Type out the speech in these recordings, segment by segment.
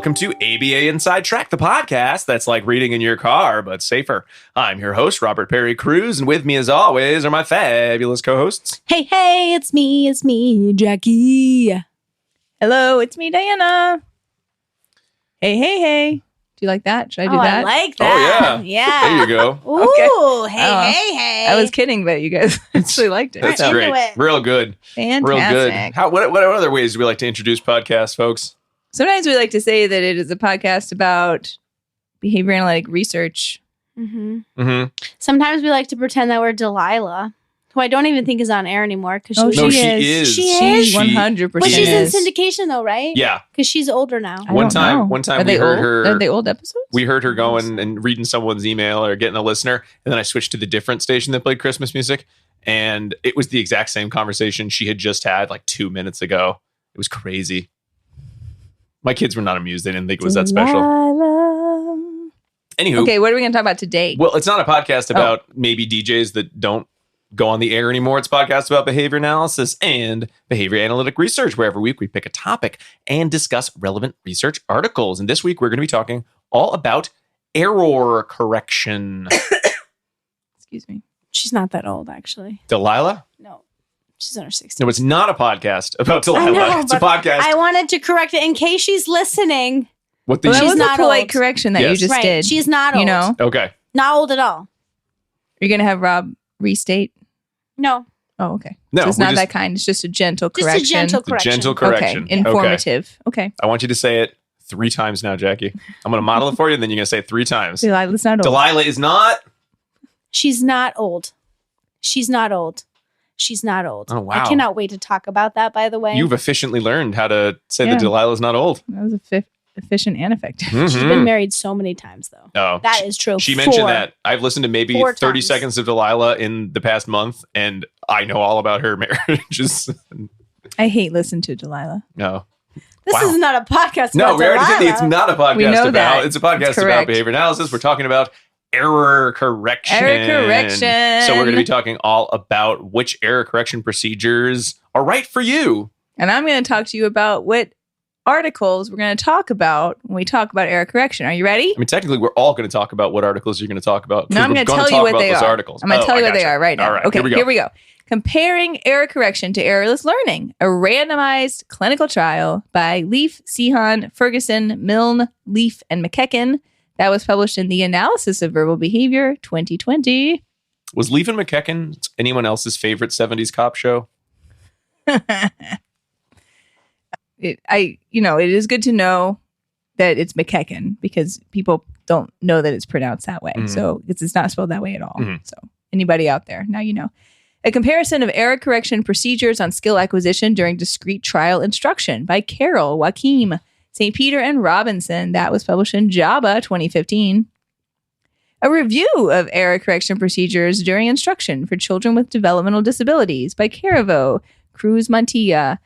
Welcome to ABA Inside Track, the podcast that's like reading in your car, but safer. I'm your host, Robert Perry Cruz, and with me, as always, are my fabulous co-hosts. Hey, it's me, Jackie. Hello, it's me, Diana. Hey. Do you like that? Should I do that? I like that. Oh, yeah. There you go. Ooh, Okay. hey. I was kidding, but you guys actually liked it. That's We're great. into it. Real good. Fantastic. Real good. What other ways do we like to introduce podcasts, folks? Sometimes we like to say that it is a podcast about behavior analytic research. Mm-hmm. Sometimes we like to pretend that we're Delilah, who I don't even think is on air anymore. Because Oh, No, she she is. She She's is? 100%. But she's in is. syndication though, right? Yeah. Because she's older now. I One don't time know. we heard her. Are they old episodes? We heard her going and reading someone's email or getting a listener, and then I switched to the different station that played Christmas music, and it was the exact same conversation she had just had like 2 minutes ago. It was crazy. My kids were not amused. They didn't think it was that special. Anywho, Okay, what are we going to talk about today? well, it's not a podcast about maybe DJs that don't go on the air anymore. It's a podcast about behavior analysis and behavior analytic research, where every week we pick a topic and discuss relevant research articles. And this week we're going to be talking all about error correction. Excuse me. She's not that old, actually. Delilah? No, she's in her 60s. No, it's not a podcast about I Delilah. know, It's a but podcast. I wanted to correct it in case she's listening. What Well, that the was not a polite old. correction that Yes. you just Right, did. she's not old. You know, Okay. Not old at all. you're going to have Rob restate. No, Oh, okay. No, So it's we're not just- that kind. It's just a gentle just correction. a gentle It's a correction. gentle correction. Okay. Informative. Okay. I want you to say it 3 times now, Jackie. I'm going to model it for you, and then you're going to say it 3 times. Delilah's not old. Delilah is not. She's not old. She's not old. She's not old. Oh, wow. I cannot wait to talk about that, by the way. You've efficiently learned how to say Yeah. that Delilah is not old. That was efficient and effective. She's been married so many times, though. Oh, That is true. She mentioned 4. that. I've listened to maybe 4 30 times. seconds of Delilah in the past month, and I know all about her marriages. I hate listen to Delilah. No. This Wow. is not a podcast No, about we already said Delilah. it's not a podcast We know about. that. It's a podcast That's about correct. behavior analysis. We're talking about error correction. Error correction. So we're going to be talking all about which error correction procedures are right for you. And I'm going to talk to you about what articles we're going to talk about when we talk about error correction. Are you ready? I mean, technically, we're all going to talk about what articles you're going to talk about. 'cause No, I'm we're going to gonna tell you talk what about they those are. articles. I'm going to tell you I what they gotcha. are right now. All right, okay, here we go. Comparing error correction to errorless learning, a randomized clinical trial by Leaf, Sehan, Ferguson, Milne, Leaf, and McKecken that was published in the Analysis of Verbal Behavior 2020. Was Leaf and McKecken anyone else's favorite 70s cop show? It is good to know that it's McKecken because people don't know that it's pronounced that way. Mhm. So it's not spelled that way at all. Mhm. So anybody out there, now you know. A comparison of error correction procedures on skill acquisition during discrete trial instruction by Carol, Joachim, St. Peter, and Robinson. That was published in JABA 2015. A review of error correction procedures during instruction for children with developmental disabilities by Caravo, Cruz Mantilla,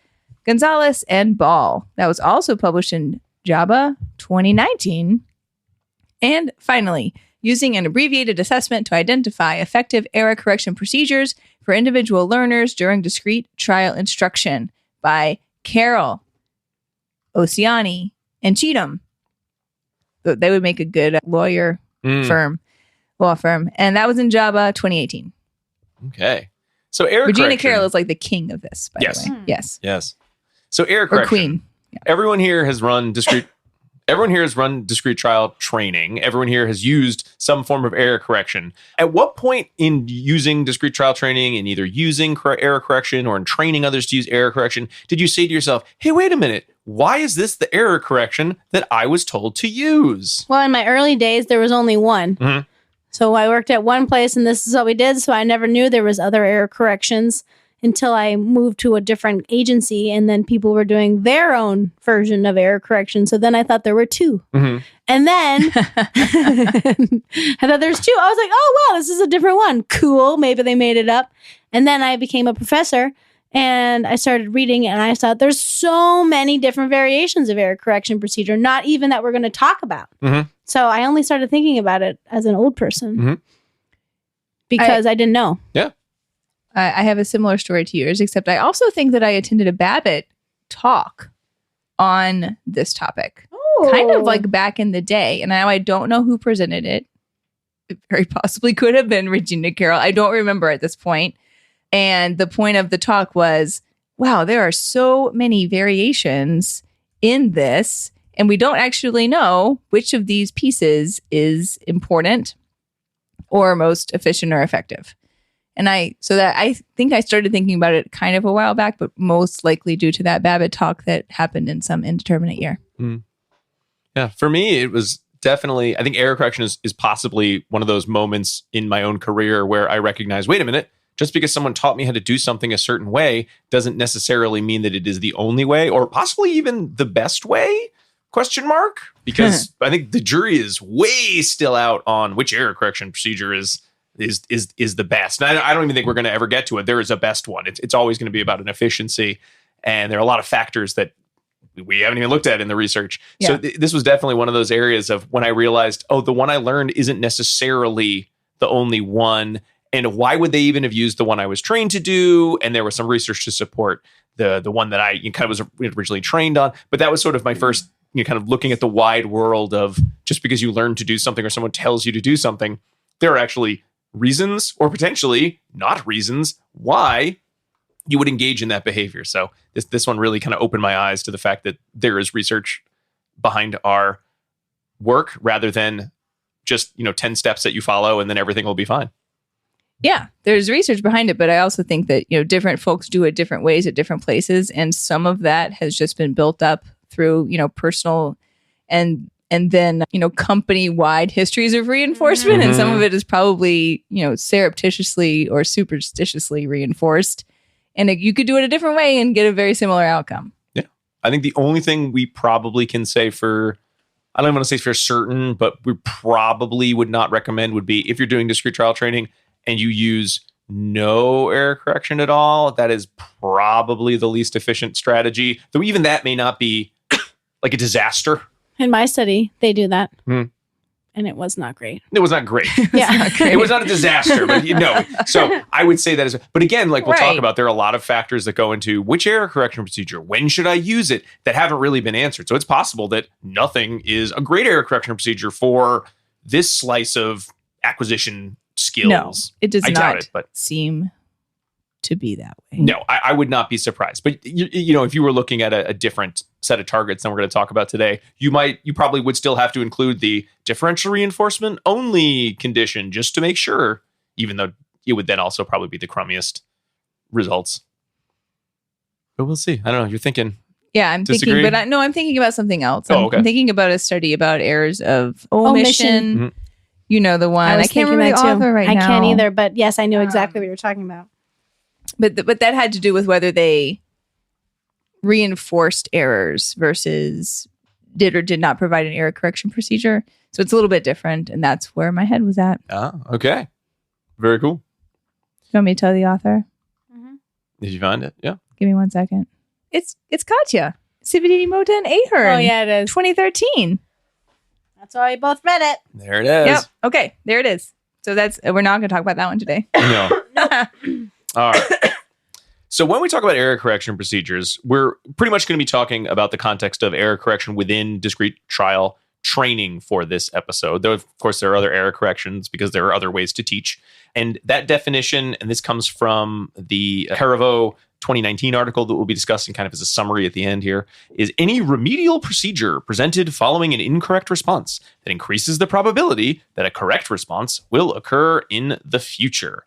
Gonzalez, and Ball. That was also published in JABA 2019. And finally, using an abbreviated assessment to identify effective error correction procedures for individual learners during discrete trial instruction by Carroll, Oceani, and Cheatham. They would make a good lawyer law firm. And that was in JABA 2018. Okay. So error Regina correction. Carroll is like the king of this, by Yes. the way. Yes. Yes. So error Or correction. queen. Everyone here has run discrete. Everyone here has run discrete trial training. Everyone here has used some form of error correction. At what point in using discrete trial training and either using error correction or in training others to use error correction, did you say to yourself, hey, wait a minute, why is this the error correction that I was told to use? Well, in my early days, there was only one. Mhm. So I worked at one place and this is what we did. So I never knew there was other error corrections until I moved to a different agency and then people were doing their own version of error correction. So then I thought there were 2. Mhm. And then I thought there's 2. I was like, oh, wow, this is a different one. Cool. Maybe they made it up. And then I became a professor and I started reading and I thought there's so many different variations of error correction procedure, not even that we're going to talk about. Mhm. So I only started thinking about it as an old person Mhm. because I didn't know. I have a similar story to yours, except I also think that I attended a Babbitt talk on this topic. kind of like back in the day. And now I don't know who presented it. It very possibly could have been Regina Carroll. I don't remember at this point. And the point of the talk was, wow, there are so many variations in this. And we don't actually know which of these pieces is important or most efficient or effective. And I think I started thinking about it kind of a while back, but most likely due to that Babbitt talk that happened in some indeterminate year. Yeah, for me, it was definitely, I think error correction is possibly one of those moments in my own career where I recognize, wait a minute, just because someone taught me how to do something a certain way doesn't necessarily mean that it is the only way or possibly even the best way, ? Because I think the jury is way still out on which error correction procedure is the best. And I don't even think we're going to ever get to it. There is a best one. It's always going to be about an efficiency. And there are a lot of factors that we haven't even looked at in the research. Yeah. So this was definitely one of those areas of when I realized, the one I learned isn't necessarily the only one. And why would they even have used the one I was trained to do? And there was some research to support the one that I kind of was originally trained on. But that was sort of my first, kind of looking at the wide world of just because you learn to do something or someone tells you to do something, there are actually reasons or potentially not reasons why you would engage in that behavior. So this one really kind of opened my eyes to the fact that there is research behind our work rather than just, 10 steps that you follow and then everything will be fine. Yeah, there's research behind it, but I also think that, different folks do it different ways at different places. And some of that has just been built up through, personal and then, company-wide histories of reinforcement. And some of it is probably, surreptitiously or superstitiously reinforced. And you could do it a different way and get a very similar outcome. Yeah. I think the only thing we probably can say I don't even want to say for certain, but we probably would not recommend would be if you're doing discrete trial training and you use no error correction at all, that is probably the least efficient strategy. Though even that may not be like a disaster. In my study, they do that. And it was not great. It was not great. Yeah. It was not a disaster, but So I would say that is, but again, like we'll talk about, there are a lot of factors that go into which error correction procedure, when should I use it, that haven't really been answered. So it's possible that nothing is a great error correction procedure for this slice of acquisition skills. No, it does not but seem to be that way. No, I would not be surprised. But if you were looking at a different set of targets than we're going to talk about today, you probably would still have to include the differential reinforcement only condition just to make sure, even though it would then also probably be the crummiest results. But we'll see. I don't know. You're thinking. Yeah, I'm disagree? thinking, but I'm thinking about something else. Okay. I'm thinking about a study about errors of omission. Mm-hmm. You know the one. I can't remember the author right now. I can't either, but yes, I knew exactly what you were talking about. But that had to do with whether they reinforced errors versus did or did not provide an error correction procedure. So it's a little bit different, and that's where my head was at. Okay. Very cool. You want me to tell the author? Mm-hmm. Did you find it? Yeah. Give me 1 second. It's Katya. Sividini Mota and Ahern. Oh, yeah, it is. 2013. That's why we both read it. There it is. Yep. Okay, there it is. So we're not going to talk about that one today. No. All right. So when we talk about error correction procedures, we're pretty much going to be talking about the context of error correction within discrete trial training for this episode. Though, of course, there are other error corrections because there are other ways to teach. And that definition, and this comes from the Caraveau 2019 article that we'll be discussing kind of as a summary at the end here, is any remedial procedure presented following an incorrect response that increases the probability that a correct response will occur in the future.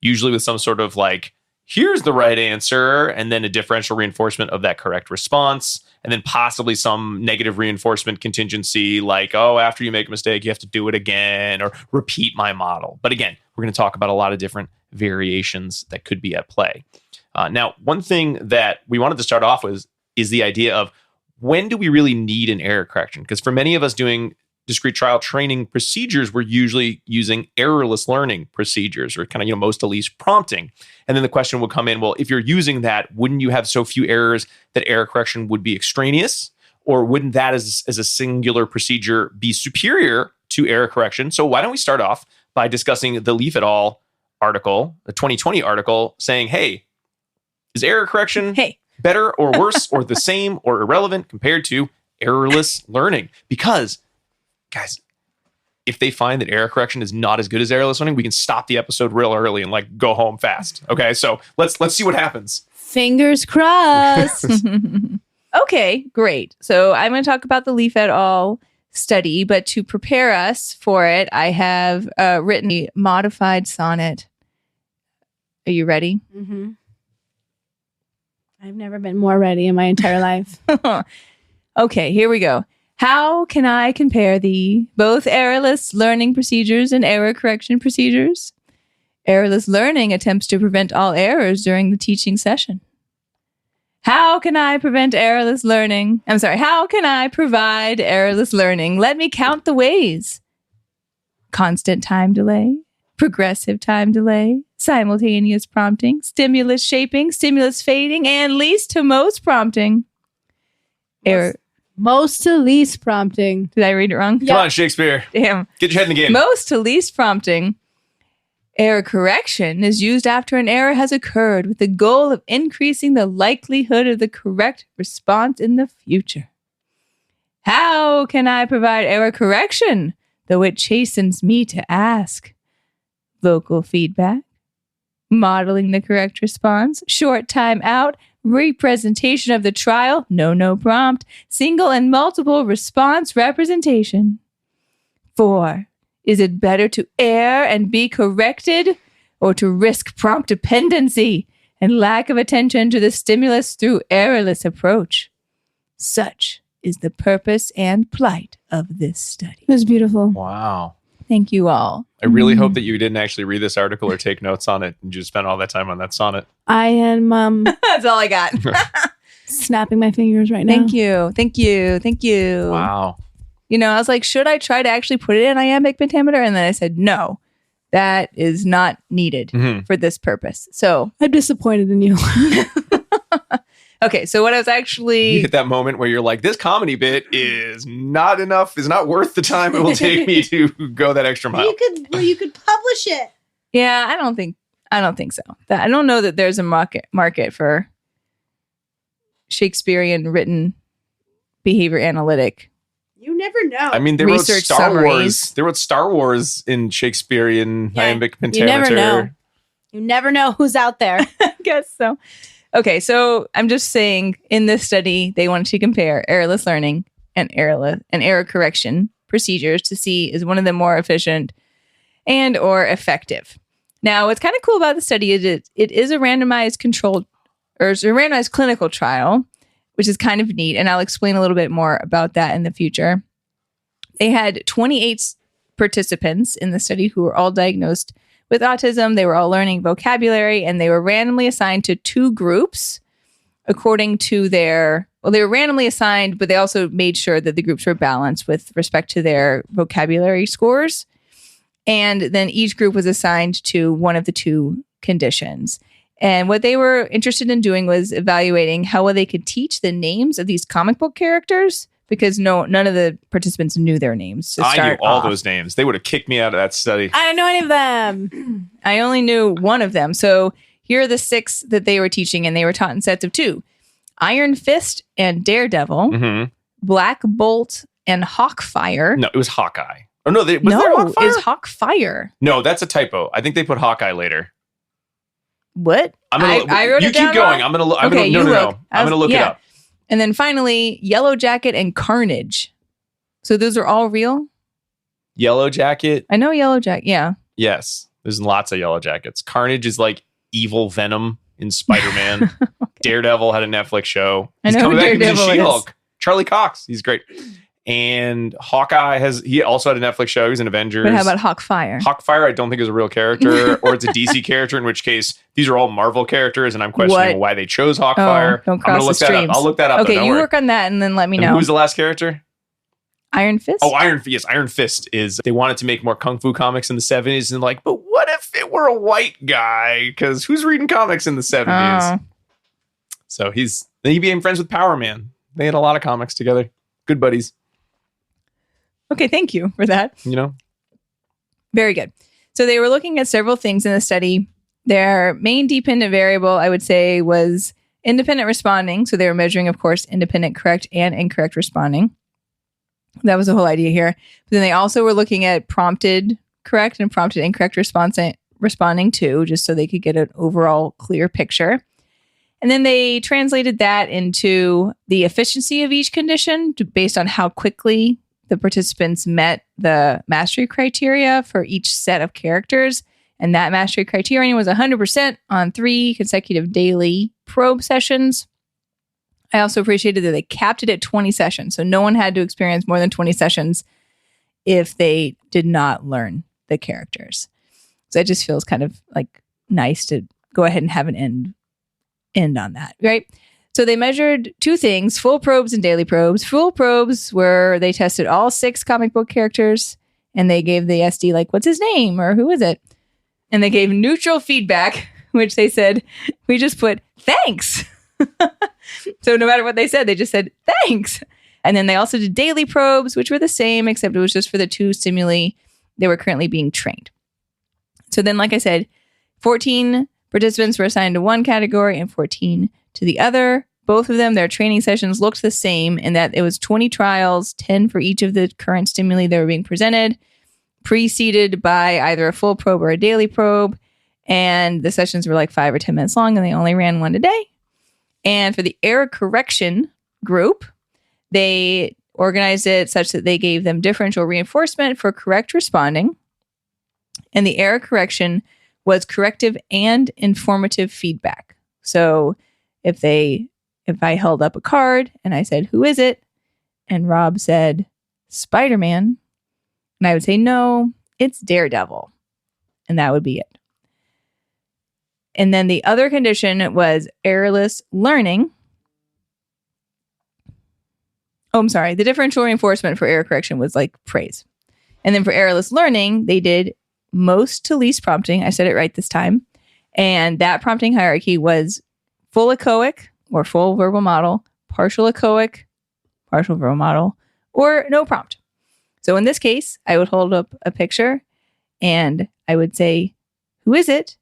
Usually with some sort of like, here's the right answer, and then a differential reinforcement of that correct response, and then possibly some negative reinforcement contingency like, after you make a mistake, you have to do it again, or repeat my model. But again, we're going to talk about a lot of different variations that could be at play. Now, one thing that we wanted to start off with is the idea of when do we really need an error correction? Because for many of us doing discrete trial training procedures, we're usually using errorless learning procedures or kind of, most to least prompting. And then the question will come in, well, if you're using that, wouldn't you have so few errors that error correction would be extraneous? Or wouldn't that as a singular procedure be superior to error correction? So why don't we start off by discussing the Leaf et al. Article, the 2020 article, saying, hey, is error correction better or worse or the same or irrelevant compared to errorless learning. Because, guys, if they find that error correction is not as good as errorless learning, we can stop the episode real early and like go home fast. Okay, so let's see what happens. Fingers crossed. Okay, great. So I'm going to talk about the Leaf et al. Study, but to prepare us for it, I have written a modified sonnet. Are you ready? Mm-hmm. I've never been more ready in my entire life. Okay, here we go. How can I compare thee, both errorless learning procedures and error correction procedures? Errorless learning attempts to prevent all errors during the teaching session. How can I prevent errorless learning? How can I provide errorless learning? Let me count the ways. Constant time delay, progressive time delay, simultaneous prompting, stimulus shaping, stimulus fading, and least to most prompting. Error. Most to least prompting. Did I read it wrong? Come on, Shakespeare. Damn. Get your head in the game. Most to least prompting. Error correction is used after an error has occurred with the goal of increasing the likelihood of the correct response in the future. How can I provide error correction, though it chastens me to ask? Vocal feedback, modeling the correct response, short time out, representation of the trial, no prompt, single and multiple response representation. 4. Is it better to err and be corrected, or to risk prompt dependency and lack of attention to the stimulus through errorless approach? Such is the purpose and plight of this study. It was beautiful. Wow. Thank you all. I really hope that you didn't actually read this article or take notes on it and just spend all that time on that sonnet. I am That's all I got. snapping my fingers right now. Thank you. Wow. You know, I was like, should I try to actually put it in iambic pentameter? And then I said, no, that is not needed for this purpose. So I'm disappointed in you. okay, so what I was You actually... hit that moment where you're like, this comedy bit is not enough, is not worth the time it will take me to go that extra mile. You could publish it. Yeah, I don't think so. I don't know that there's a market for Shakespearean written behavior analytic. You never know. I mean, they wrote Research Star summaries. Wars. They wrote Star Wars in Shakespearean iambic pentameter. You never know. You never know who's out there. I guess so. Okay, so I'm just saying in this study, they wanted to compare errorless learning and error correction procedures to see is one of them more efficient and or effective. Now, what's kind of cool about the study is it is a randomized clinical trial, which is kind of neat. And I'll explain a little bit more about that in the future. They had 28 participants in the study who were all diagnosed with autism. They were all learning vocabulary, and they were randomly assigned to 2 groups according to they were randomly assigned, but they also made sure that the groups were balanced with respect to their vocabulary scores. And then each group was assigned to one of the 2 conditions. And what they were interested in doing was evaluating how well they could teach the names of these comic book characters, because none of the participants knew their names. I knew all those names. They would have kicked me out of that study. I don't know any of them. I only knew one of them. So here are the 6 that they were teaching, and they were taught in sets of 2. Iron Fist and Daredevil, Black Bolt and Hawkfire. No, it was Hawkeye. Oh, no, there No, Hawkfire? it's Hawkfire. No, that's a typo. I think they put Hawkeye later. What? I wrote you it down keep going. wrong? I'm gonna look. Okay, No. you look. I'm gonna look it up. And then finally, Yellow Jacket and Carnage. So those are all real? Yellow Jacket. I know Yellow Jacket. Yeah. Yes, there's lots of Yellow Jackets. Carnage is like evil Venom in Spider-Man. Okay. Daredevil had a Netflix show. I He's know coming who back into Daredevil is. She-Hulk. Charlie Cox. He's great. And Hawkeye he also had a Netflix show. He's in Avengers. But how about Hawkfire? Hawkfire, I don't think is a real character, or it's a DC character, in which case these are all Marvel characters, and I'm questioning why they chose Hawkfire. Don't cross the that streams. up. I'll look that up. Okay, though, you worry. work on that and then let me And know. who was the last character? Iron Fist? Oh, Iron Fist is, they wanted to make more Kung Fu comics in the 70s, and like, but what if it were a white guy? Because who's reading comics in the 70s? Oh. So he became friends with Power Man. They had a lot of comics together. Good buddies, Okay, thank you for that. you know? Very good. So they were looking at several things in the study. Their main dependent variable, I would say, was Independent responding. So they were measuring, of course, independent correct and incorrect responding. That was the whole idea here. But then they also were looking at prompted correct and prompted incorrect responding too, just so they could get an overall clear picture. And then they translated that into the efficiency of each condition based on how quickly the participants met the mastery criteria for each set of characters. And that mastery criterion was 100% on 3 consecutive daily probe sessions. I also appreciated that they capped it at 20 sessions. So no one had to experience more than 20 sessions if they did not learn the characters. So it just feels kind of like nice to go ahead and have an end on that, right? So they measured 2 things, full probes and daily probes. Full probes were they tested all 6 comic book characters and they gave the SD like, what's his name or who is it? And they gave neutral feedback, which they said, we just put thanks. So no matter what they said, they just said thanks. And then they also did daily probes, which were the same, except it was just for the 2 stimuli they were currently being trained. So then, like I said, 14 participants were assigned to one category and 14 to the other. Both of them, their training sessions looked the same in that it was 20 trials, 10 for each of the current stimuli that were being presented, preceded by either a full probe or a daily probe. And the sessions were like 5 or 10 minutes long and they only ran 1 a day. And for the error correction group, they organized it such that they gave them differential reinforcement for correct responding. And the error correction was corrective and informative feedback. So if I held up a card and I said, who is it? And Rob said, Spider-Man. And I would say, no, it's Daredevil. And that would be it. And then the other condition was errorless learning. Oh, I'm sorry. The differential reinforcement for error correction was like praise. And then for errorless learning, they did most to least prompting. I said it right this time. And that prompting hierarchy was full echoic or full verbal model, partial echoic, partial verbal model, or no prompt. So in this case, I would hold up a picture and I would say, who is it?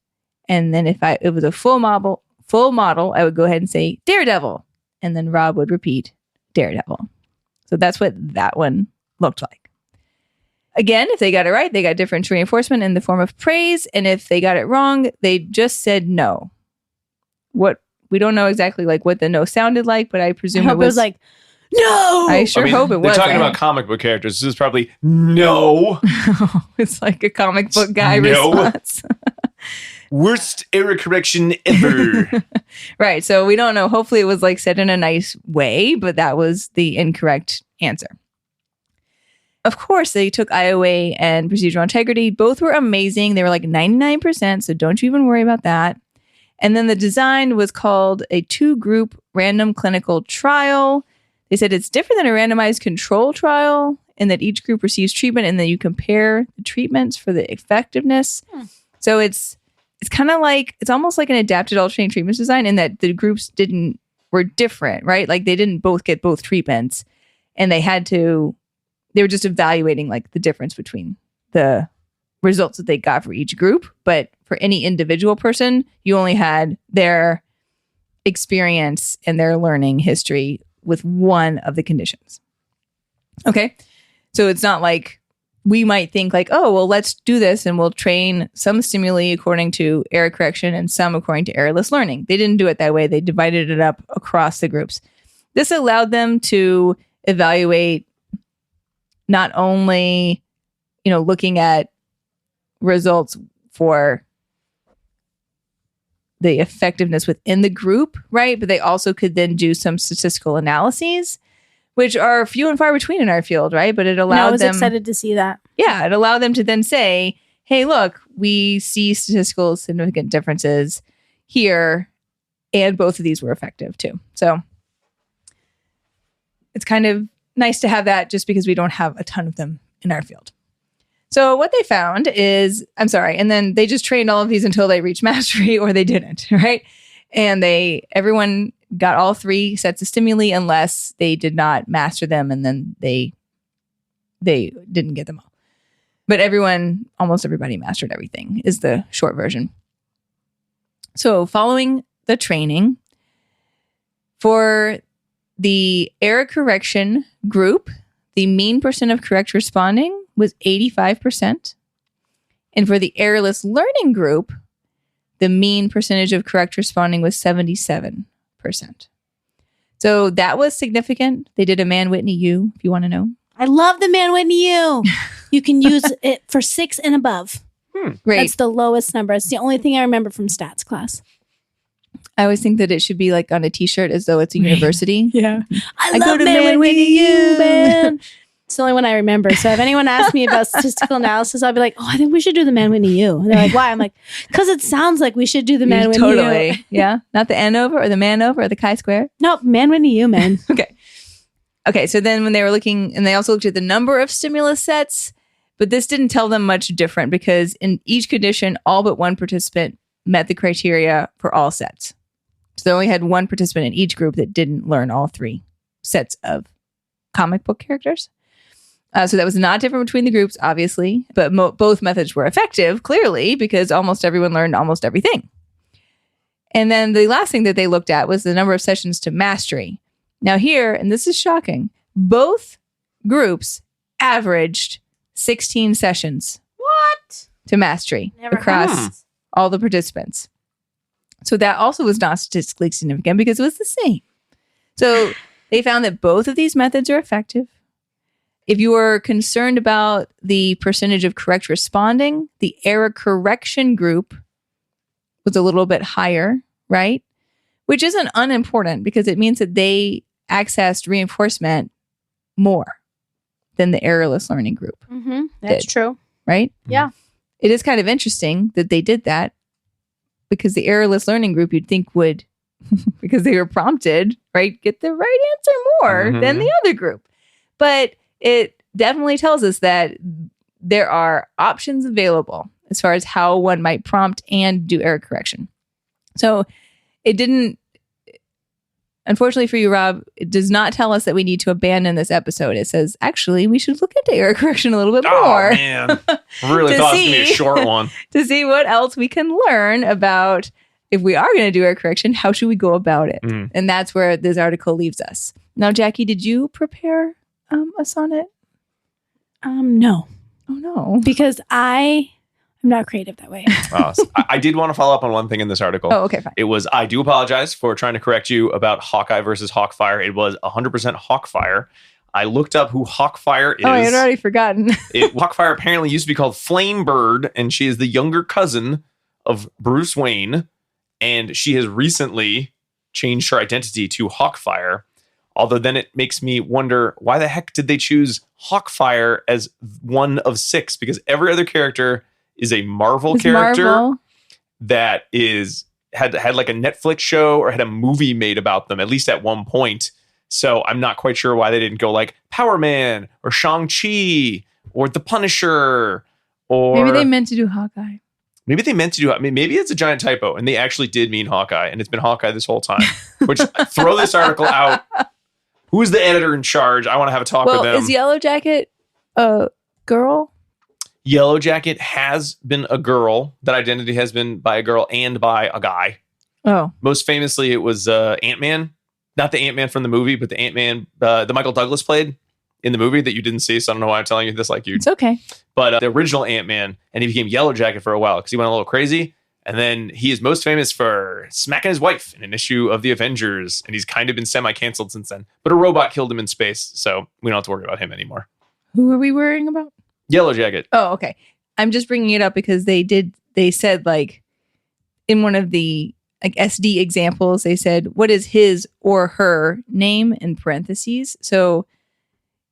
And then if it was a full model, I would go ahead and say Daredevil. And then Rob would repeat Daredevil. So that's what that one looked like. Again, if they got it right, they got differential reinforcement in the form of praise. And if they got it wrong, they just said no. We don't know exactly like what the no sounded like, but I presume it was like, no! I hope it was. They're talking about comic book characters. This is probably no. It's like a comic book guy response. Worst error correction ever. Right. So we don't know. Hopefully it was like said in a nice way, but that was the incorrect answer. Of course, they took IOA and procedural integrity. Both were amazing. They were like 99%. So don't you even worry about that. And then the design was called a 2-group random clinical trial. They said it's different than a randomized control trial in that each group receives treatment and then you compare the treatments for the effectiveness. So it's kind of like, it's almost like an adapted alternating treatments design in that the groups were different, right? Like they didn't both get both treatments and they were just evaluating like the difference between the results that they got for each group. But for any individual person, you only had their experience and their learning history with one of the conditions. Okay. So it's not like we might think like, oh, well, let's do this and we'll train some stimuli according to error correction and some according to errorless learning. They didn't do it that way. They divided it up across the groups. This allowed them to evaluate not only, looking at results for the effectiveness within the group, right? But they also could then do some statistical analyses, which are few and far between in our field, right? But it allowed them... I was excited to see that. Yeah, it allowed them to then say, hey, look, we see statistical significant differences here, and both of these were effective too. So it's kind of nice to have that just because we don't have a ton of them in our field. So what they found is, and then they just trained all of these until they reached mastery or they didn't, right? And everyone got all 3 sets of stimuli unless they did not master them and then they didn't get them all. But almost everybody mastered everything is the short version. So following the training, For the error correction group, the mean percent of correct responding was 85%. And for the errorless learning group, the mean percentage of correct responding was 77%. So that was significant. They did a Mann-Whitney U, if you want to know. I love the Mann-Whitney U. You can use it for 6 and above. Great. That's the lowest number. It's the only thing I remember from stats class. I always think that it should be like on a t-shirt as though it's a university. Yeah. I go love to Mann-Whitney U, Mann-Whitney man. It's the only one I remember. So if anyone asks me about statistical analysis, I'll be like, oh, I think we should do the Mann-Whitney U. And they're like, why? I'm like, because it sounds like we should do the Mann-Whitney U. Totally. Yeah. Not the N-over or the man-over or the chi-square. Nope, Mann-Whitney U, man. Okay. So then when they were looking, and they also looked at the number of stimulus sets, but this didn't tell them much different because in each condition, all but one participant met the criteria for all sets. So they only had one participant in each group that didn't learn all 3 sets of comic book characters. So that was not different between the groups, obviously, but both methods were effective, clearly, because almost everyone learned almost everything. And then the last thing that they looked at was the number of sessions to mastery. Now here, and this is shocking, both groups averaged 16 sessions. What? To mastery Never across all the participants. So that also was not statistically significant because it was the same. So they found that both of these methods are effective. If you were concerned about the percentage of correct responding, the error correction group was a little bit higher, right? Which isn't unimportant because it means that they accessed reinforcement more than the errorless learning group. Mm-hmm. That's true. Right? Yeah. It is kind of interesting that they did that because the errorless learning group you'd think would, because they were prompted, right, get the right answer more than the other group. But it definitely tells us that there are options available as far as how one might prompt and do error correction. So it didn't, unfortunately for you, Rob, it does not tell us that we need to abandon this episode. It says, actually, we should look into error correction a little bit more. Oh, man. I really To thought it was going to be a see. short one. To see what else we can learn about if we are going to do error correction, how should we go about it? And that's where this article leaves us. Now, Jackie, did you prepare a sonnet? No. Oh, no. Because I'm not creative that way. I did want to follow up on one thing in this article. Oh, okay, fine. It was, I do apologize for trying to correct you about Hawkeye versus Hawkfire. It was 100% Hawkfire. I looked up who Hawkfire is. Oh, I had already forgotten. Hawkfire apparently used to be called Flamebird, and she is the younger cousin of Bruce Wayne. And she has recently changed her identity to Hawkfire. Although then it makes me wonder, why the heck did they choose Hawkfire as one of 6? Because every other character is a Marvel character that had like a Netflix show or had a movie made about them, at least at one point. So I'm not quite sure why they didn't go like Power Man or Shang-Chi or The Punisher or... Maybe they meant to do Hawkeye. Maybe they meant to do... I mean, maybe it's a giant typo and they actually did mean Hawkeye and it's been Hawkeye this whole time. Which, throw this article out. Who's the editor in charge? I want to have a talk with them. Well, is Yellow Jacket a girl? Yellow Jacket has been a girl. That identity has been by a girl and by a guy. Oh. Most famously, it was Ant-Man. Not the Ant-Man from the movie, but the Ant-Man the Michael Douglas played in the movie that you didn't see. So I don't know why I'm telling you this like you. It's okay. But the original Ant-Man, and he became Yellow Jacket for a while because he went a little crazy. And then he is most famous for smacking his wife in an issue of the Avengers. And he's kind of been semi-canceled since then. But a robot killed him in space. So we don't have to worry about him anymore. Who are we worrying about? Yellow Jacket. Oh, okay. I'm just bringing it up because they said like in one of the like SD examples, they said, what is his or her name in parentheses? So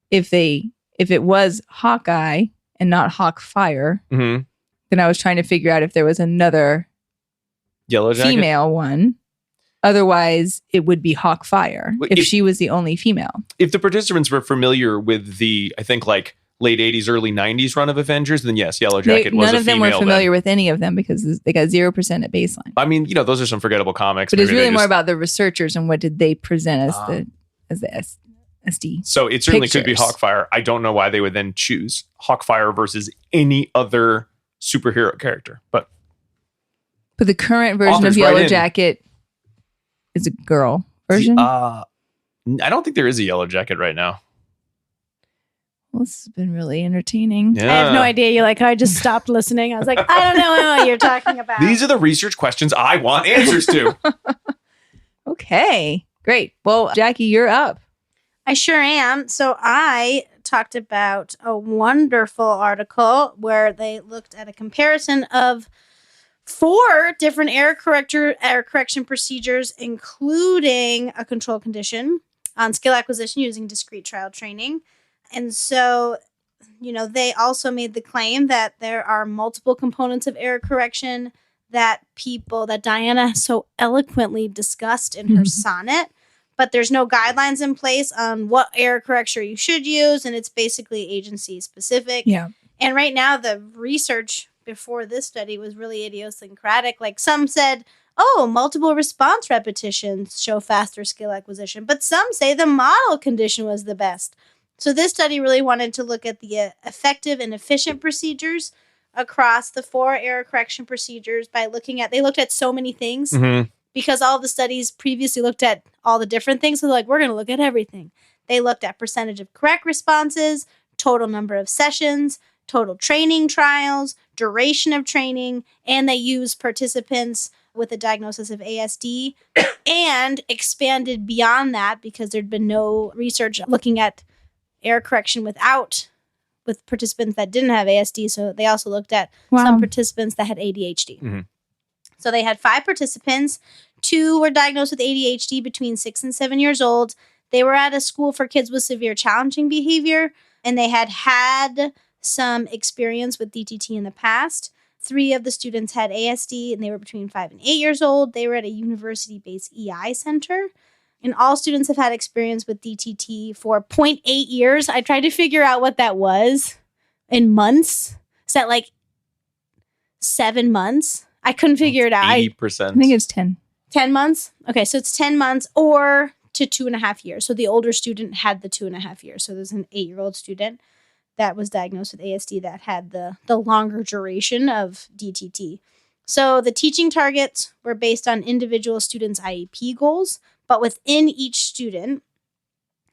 if it was Hawkeye and not Hawkfire, then I was trying to figure out if there was another Yellow Jacket female one. Otherwise, it would be Hawkfire if she was the only female. If the participants were familiar with the, I think, like late 80s, early 90s run of Avengers, then yes, Yellow Jacket was a female. None of them were familiar with any of them because they got 0% at baseline. I mean, those are some forgettable comics. But it's really more about the researchers and what did they present as the SD. So it certainly pictures. could be Hawkfire. I don't know why they would then choose Hawkfire versus any other superhero character. But the current version of Yellow Jacket is a girl, version? I don't think there is a yellow jacket right now. Well, this has been really entertaining. Yeah. I have no idea. You're like, I just stopped listening. I was like, I don't know what you're talking about. These are the research questions I want answers to. Okay, great. Well, Jackie, you're up. I sure am. So I talked about a wonderful article where they looked at a comparison of 4 different error correction procedures, including a control condition on skill acquisition using discrete trial training. And so, they also made the claim that there are multiple components of error correction that Diana so eloquently discussed in her sonnet, but there's no guidelines in place on what error correction you should use, and it's basically agency specific. Yeah. And right now, the research before this study was really idiosyncratic. Like some said, multiple response repetitions show faster skill acquisition, but some say the model condition was the best. So this study really wanted to look at the effective and efficient procedures across the 4 error correction procedures by they looked at so many things because all the studies previously looked at all the different things. So they're like, we're going to look at everything. They looked at percentage of correct responses, total number of sessions, total training trials, duration of training, and they used participants with a diagnosis of ASD and expanded beyond that because there'd been no research looking at error correction with participants that didn't have ASD. So they also looked at some participants that had ADHD. Mm-hmm. So they had 5 participants. 2 were diagnosed with ADHD between 6 and 7 years old. They were at a school for kids with severe challenging behavior, and they had some experience with DTT in the past. 3 of the students had ASD, and they were between 5 and 8 years old. They were at a university-based EI center. And all students have had experience with DTT for 0.8 years. I tried to figure out what that was in months. Is that like 7 months? I couldn't figure it out. 80%. I think it's 10. 10 months? Okay, so it's 10 months or to 2.5 years. So the older student had the 2.5 years. So there's an 8-year-old student that was diagnosed with ASD that had the longer duration of DTT. So the teaching targets were based on individual students' IEP goals. But within each student,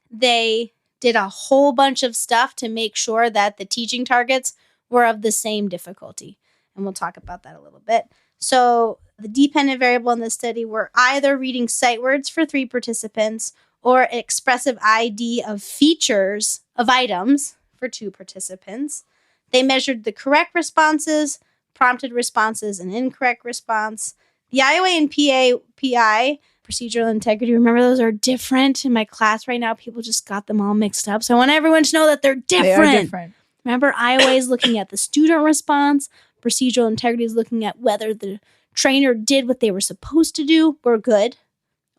they did a whole bunch of stuff to make sure that the teaching targets were of the same difficulty. And we'll talk about that a little bit. So the dependent variable in this study were either reading sight words for 3 participants or expressive ID of features of items for 2 participants. They measured the correct responses, prompted responses, and incorrect response. The IOA and PI, procedural integrity, remember those are different. In my class right now, people just got them all mixed up. So I want everyone to know that they're different. They are different. Remember, IOA is looking at the student response. Procedural integrity is looking at whether the trainer did what they were supposed to do. We're good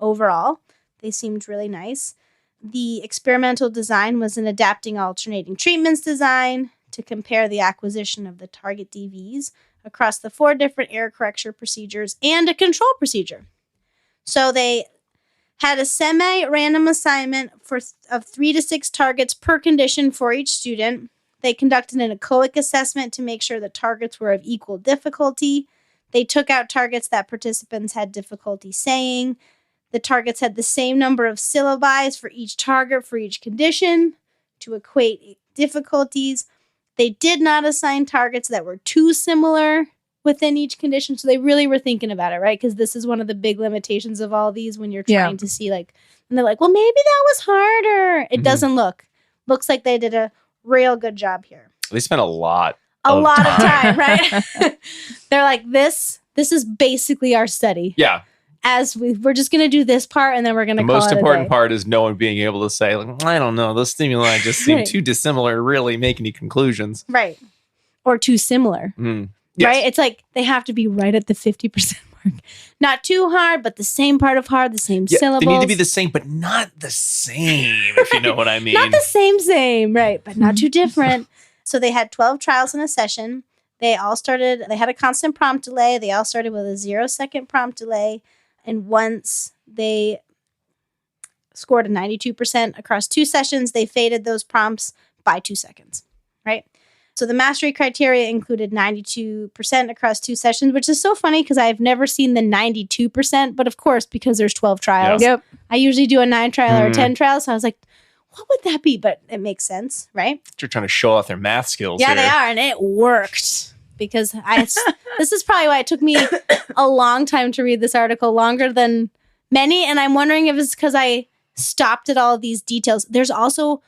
overall. They seemed really nice. The experimental design was an adapting alternating treatments design to compare the acquisition of the target DVs across the 4 different error correction procedures and a control procedure. So they had a semi-random assignment of 3 to 6 targets per condition for each student. They conducted an echoic assessment to make sure the targets were of equal difficulty. They took out targets that participants had difficulty saying. The targets had the same number of syllabi for each target for each condition to equate difficulties. They did not assign targets that were too similar within each condition. So they really were thinking about it, right? Because this is one of the big limitations of all these when you're trying to see and they're like, well, maybe that was harder. It doesn't looks like they did a real good job here. They spent a lot of time, right? They're like, this is basically our study. Yeah. We're just going to do this part and then we're going to call it a day. The most important part is no one being able to say, I don't know, those stimuli just seem too dissimilar to really make any conclusions. Right. Or too similar. Yes. Right? It's like they have to be right at the 50% mark. Not too hard, but the same part of hard, the same syllables. They need to be the same, but not the same, if you know what I mean. Not the same, right, but not too different. So they had 12 trials in a session. They had a constant prompt delay. They all started with a 0-second prompt delay. And once they scored a 92% across 2 sessions, they faded those prompts by 2 seconds, right? So the mastery criteria included 92% across 2 sessions, which is so funny because I've never seen the 92%. But of course, because there's 12 trials, Yep. I usually do a 9 trial or a 10 trial. So I was like, what would that be? But it makes sense, right? They're trying to show off their math skills. Yeah, here. they are. And it worked because this is probably why it took me a long time to read this article, longer than many. And I'm wondering if it's because I stopped at all of these details. There's also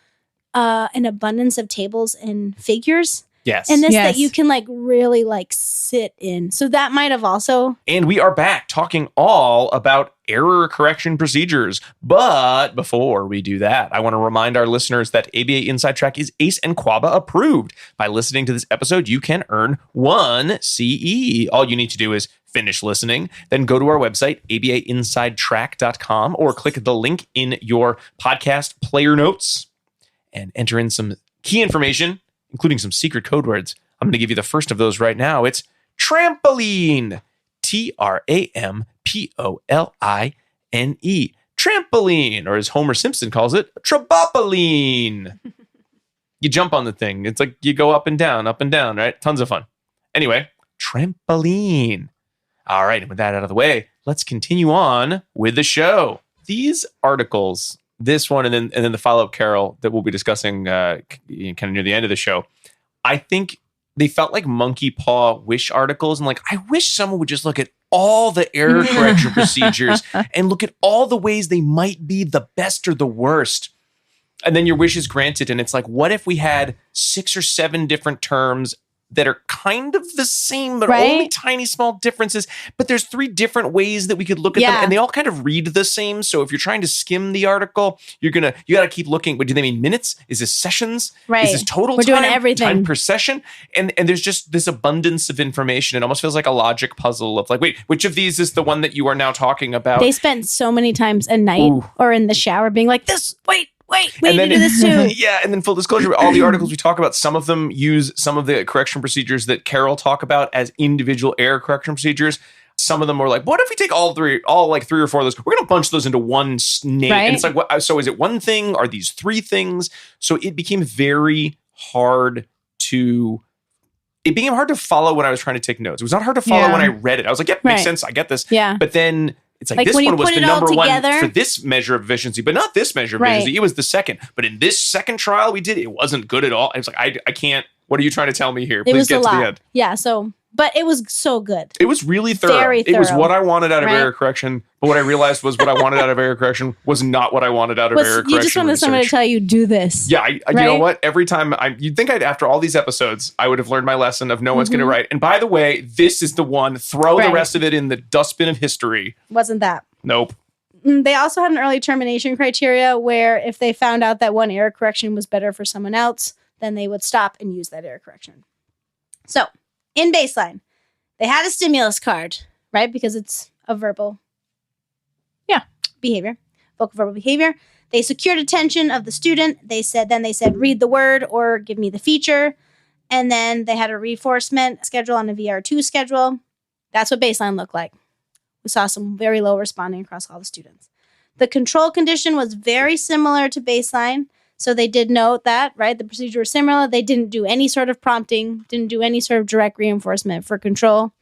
an abundance of tables and figures Yes. in this Yes. that you can like really like sit in. So that might have also. And we are back talking all about error correction procedures. But before we do that, I want to remind our listeners that ABA Inside Track is ACE and QABA approved. By listening to this episode, you can earn 1 CE. All you need to do is finish listening, then go to our website, abainsidetrack.com, or click the link in your podcast player notes and enter in some key information, including some secret code words. I'm going to give you the first of those right now. It's trampoline. Trampoline. Trampoline, or as Homer Simpson calls it, trabopoline. You jump on the thing. It's like you go up and down, right? Tons of fun. Anyway, trampoline. All right, and with that out of the way, let's continue on with the show. These articles, this one and then the follow-up, Carol, that we'll be discussing kind of near the end of the show, I think they felt like monkey paw wish articles. And like, I wish someone would just look at all the error correction procedures and look at all the ways they might be the best or the worst. And then your wish is granted. And it's like, what if we had 6 or 7 different terms that are kind of the same, but only tiny small differences. But there's 3 different ways that we could look at them, and they all kind of read the same. So if you're trying to skim the article, you got to keep looking. But do they mean minutes? Is this sessions? Right. Is this total We're time? doing everything. Time per session? And there's just this abundance of information. It almost feels like a logic puzzle of like, wait, which of these is the one that you are now talking about? They spent so many times at night or in the shower being like, this, wait, we need to do this too. Yeah, and then full disclosure, all the articles we talk about, some of them use some of the correction procedures that Carol talk about as individual error correction procedures. Some of them were like, what if we take all 3 or 4 of those? We're going to bunch those into one name. Right. And it's like, what? So is it one thing? Are these 3 things? So it became very hard to... It became hard to follow when I was trying to take notes. It was not hard to follow when I read it. I was like, yep, makes sense. I get this. Yeah. But then... It's like this when one you was put the it all number 1 together. for this measure of efficiency, but not this measure of efficiency. It was the second. But in this second trial we did, it wasn't good at all. I was like, I can't. What are you trying to tell me here? Please get to the end. Yeah. So, but it was so good. It was really thorough. Very It was thorough. what I wanted out of error correction. But what I realized was what I wanted out of error correction was not what I wanted out of error correction. You just wanted somebody to tell you, do this. Yeah, you know what? Every time you'd think after all these episodes, I would have learned my lesson of no one's going to write. And by the way, this is the one. Throw the rest of it in the dustbin of history. Wasn't that? Nope. They also had an early termination criteria where if they found out that one error correction was better for someone else, then they would stop and use that error correction. So in baseline, they had a stimulus card, right? Because it's a verbal behavior, vocal verbal behavior. They secured attention of the student. They said, read the word or give me the feature. And then they had a reinforcement schedule on a VR2 schedule. That's what baseline looked like. We saw some very low responding across all the students. The control condition was very similar to baseline. So they did note that, right? The procedure was similar. They didn't do any sort of prompting, didn't do any sort of direct reinforcement for control.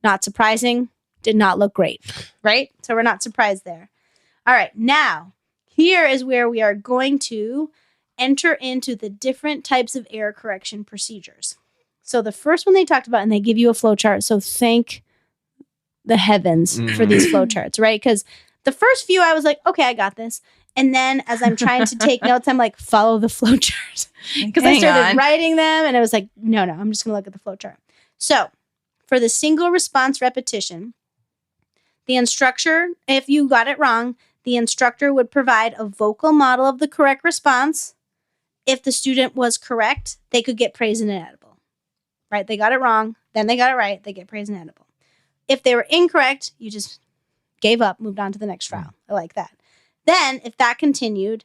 Not surprising. Did not look great, right? So we're not surprised there. All right. Now, here is where we are going to enter into the different types of error correction procedures. So the first one they talked about, and they give you a flow chart. So thank the heavens for these flow charts, right? Because the first few I was like, okay, I got this. And then as I'm trying to take notes, I'm like, follow the flow chart. Because I started writing them and I was like, no, I'm just going to look at the flow chart. So for the single response repetition, the instructor, if you got it wrong, the instructor would provide a vocal model of the correct response. If the student was correct, they could get praise and an edible, right? They got it wrong, then they got it right, they get praise and edible. If they were incorrect, you just gave up, moved on to the next trial. I like that. Then, if that continued,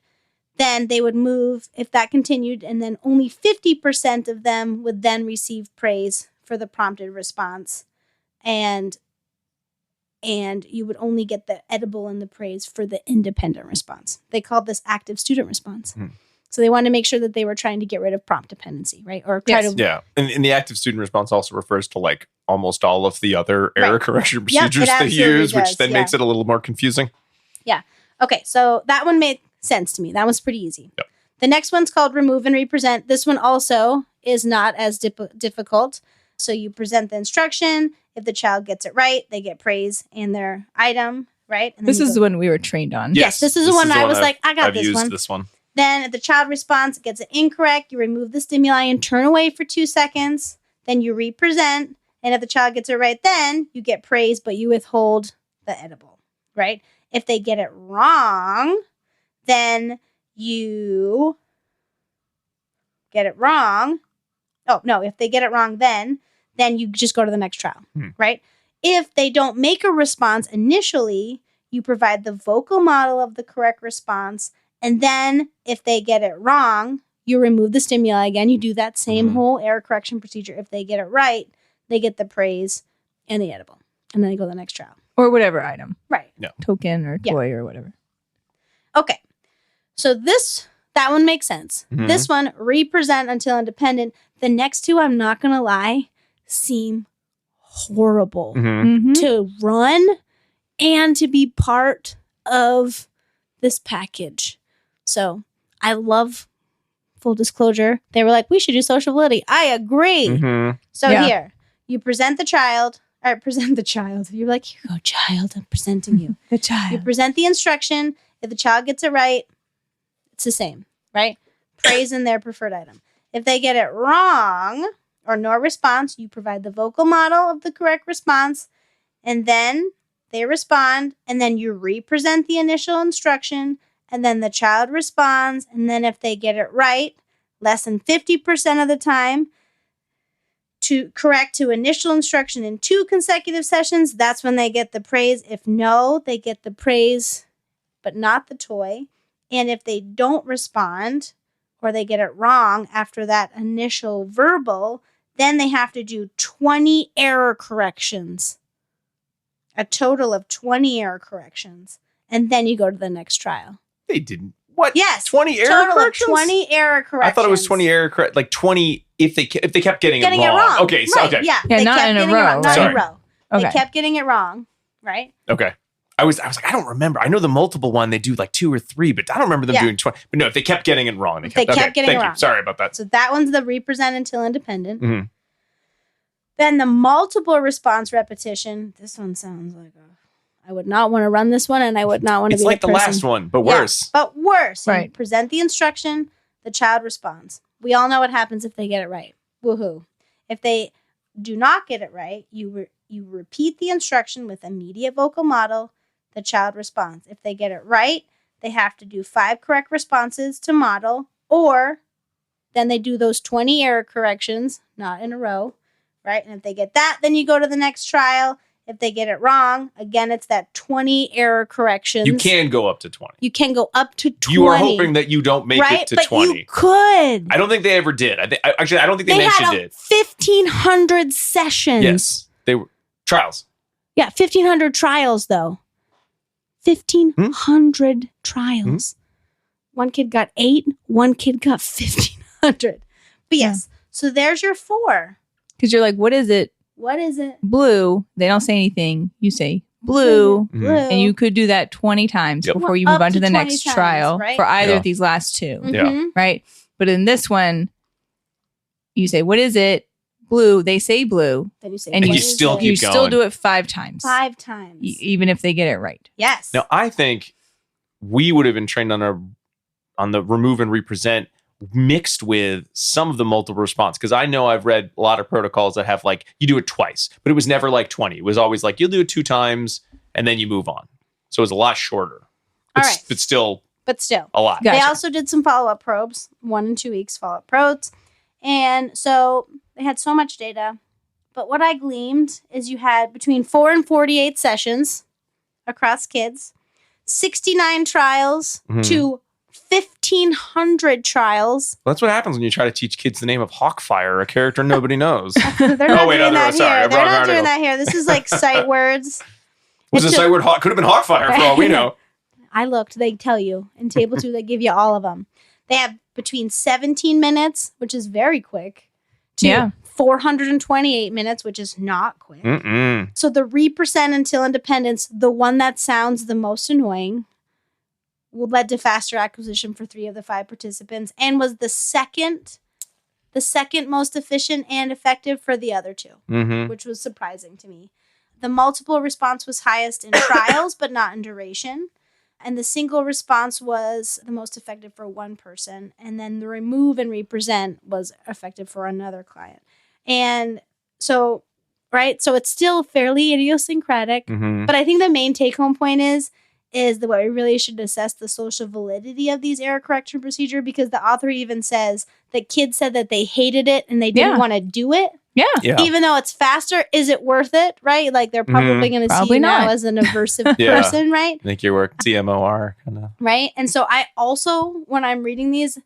then they would move, if that continued, and then only 50% of them would then receive praise for the prompted response. And you would only get the edible and the praise for the independent response. They called this active student response. So they wanted to make sure that they were trying to get rid of prompt dependency, right? Or try Yes. to Yeah. And the active student response also refers to like almost all of the other error correction procedures they absolutely use, which does, then makes it a little more confusing. Okay, so that one made sense to me. That was pretty easy. Yep. The next one's called remove and represent. This one also is not as difficult. So you present the instruction. If the child gets it right, they get praise and their item, right? And then This you is the one we were trained on. Yes, this is the one I was like, I got I've this used one. this one. Then if the child responds, gets it incorrect, you remove the stimuli and turn away for 2 seconds. Then you represent. And if the child gets it right, then you get praise, but you withhold the edible, right? If they get it wrong, then you get it wrong. Oh, no, if they get it wrong, then you just go to the next trial, right? If they don't make a response initially, you provide the vocal model of the correct response. And then if they get it wrong, you remove the stimuli again. You do that same whole error correction procedure. If they get it right, they get the praise and the edible. And then they go to the next trial. Or whatever item. Right. Token or toy or whatever. Okay. So that one makes sense. Mhm. This one, represent until independent. The next two, I'm not going to lie, seem horrible Mm-hmm. to run and to be part of this package. So I love, full disclosure, they were like, we should do social validity. I agree. Mhm. So Yeah. here, you present the child. You're like, here you go, child. I'm presenting you. The You child. present the instruction. If the child gets it right, it's the same, right? Praise in their preferred item. If they get it wrong or no response, you provide the vocal model of the correct response, and then they respond, and then you represent the initial instruction, and then the child responds, and then if they get it right, less than 50% of the time, to correct to initial instruction in 2 consecutive sessions, that's when they get the praise. If no, they get the praise, but not the toy. And if they don't respond or they get it wrong after that initial verbal, then they have to do 20 error corrections, a total of 20 error corrections. And then you go to the next trial. They didn't. What? Yes. 20 error Total of corrections? 20 error corrections. I thought it was 20 error correct, like 20 if they kept getting it wrong. Okay, so Right, okay. Yeah, Yeah, they not kept in a getting it row, wrong, not in right? a row. Okay. They kept getting it wrong, right? Okay. I was like, I don't remember. I know the multiple one, they do like 2 or 3, but I don't remember them Yeah. doing 20. But no, if they kept getting it wrong, They kept getting thank it you. wrong. Sorry about that. So that one's the represent until independent. Mhm. Then the multiple response repetition. This one sounds like I would not want to run this one, and I would not want to It's be like the person. last one, but Yeah, worse. but worse. You Right. present the instruction, the child responds. We all know what happens if they get it right. Woohoo. If they do not get it right, you repeat the instruction with immediate vocal model. The child responds. If they get it right, they have to do 5 correct responses to model, or then they do those 20 error corrections, not in a row, right? And if they get that, then you go to the next trial. If they get it wrong, again, it's that 20 error corrections. You can go up to 20. You can go up to 20. You are hoping that you don't make right? it to but 20. you could. I don't think they ever did. Actually, I don't think they They mentioned had it. 1,500 sessions. Yes. They were trials. Yeah, 1,500 trials, though. 1,500 trials. One kid got 8, one kid got 1,500. But yes, so there's your 4. Because you're like, what is it? What is it? Blue. They don't say anything. You say blue. Mhm. Blue. And you could do that 20 times Yep. before you Well, move up on to to the 20 next times, trial right? for either Yeah. of these last 2. Yeah. Mhm. Right? But in this one, you say, what is it? Blue. They say blue. Then you say, And what you is still it? keep You still going. do it 5 times. 5 times. Even if they get it right. Yes. Now, I think we would have been trained on the remove and represent mixed with some of the multiple response, because I know I've read a lot of protocols that have like you do it twice, but it was never like 20. It was always like you'll do it 2 times and then you move on. So it was a lot shorter. All right. But still But still. a lot. Gotcha. They also did some follow-up probes, 1 and 2 weeks follow-up probes. And so they had so much data. But what I gleaned is you had between 4 and 48 sessions across kids, 69 trials Mhm. to 1,500 trials. Well, that's what happens when you try to teach kids the name of Hawkfire, a character nobody knows. They're not wait, no, doing that sorry, here. They're wrong not article. doing that here. This is like sight words. Was the It's site word Hawk? Could have been Hawkfire for all we know. I looked. They tell you. In table 2, they give you all of them. They have between 17 minutes, which is very quick, to 428 minutes, which is not quick. So the represent until independence, the one that sounds the most annoying, led to faster acquisition for 3 of the 5 participants and was the second most efficient and effective for the other 2, which was surprising to me. The multiple response was highest in trials, but not in duration. And the single response was the most effective for 1 person. And then the remove and represent was effective for another client. And so, right, so it's still fairly idiosyncratic. But I think the main take-home point is that we really should assess the social validity of these error correction procedure, because the author even says that kids said that they hated it and they didn't want to do it. Yeah. Even though it's faster, is it worth it, right? Like they're probably going to see you now as an aversive person, right? I think your work, CMOR, kind of. Right? And so I also, when I'm reading these,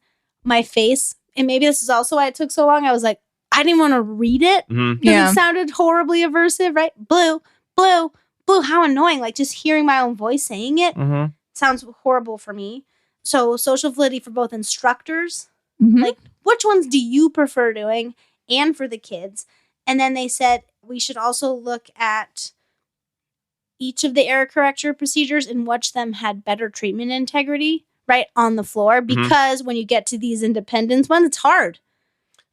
my face, and maybe this is also why it took so long, I was like, I didn't want to read it because it sounded horribly aversive, right? Blue, blue, blue, how annoying. Like just hearing my own voice saying it sounds horrible for me. So social validity for both instructors, like which ones do you prefer doing, and for the kids. And then they said we should also look at each of the error correction procedures and which them had better treatment integrity, right, on the floor. Because when you get to these independence ones, it's hard.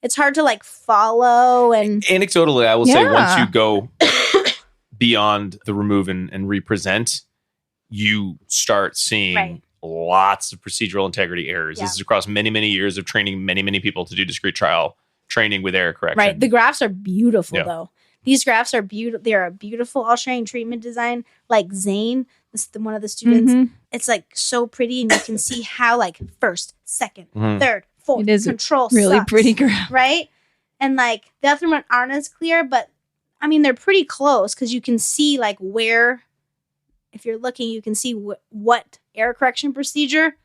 It's hard to like follow. And anecdotally, I will say once you go beyond the remove and represent, you start seeing lots of procedural integrity errors. This is across many, many years of training many people to do discrete trial training with error correction. Right. The graphs are beautiful, though. These graphs are beautiful. They're a beautiful all-sharing treatment design. Like Zane, one of the students, it's like so pretty, and you can see how like first, second, third, fourth, it is control really sucks, pretty graph. Right? And like the other one aren't as clear, but I mean, they're pretty close because you can see like where, if you're looking, you can see what error correction procedure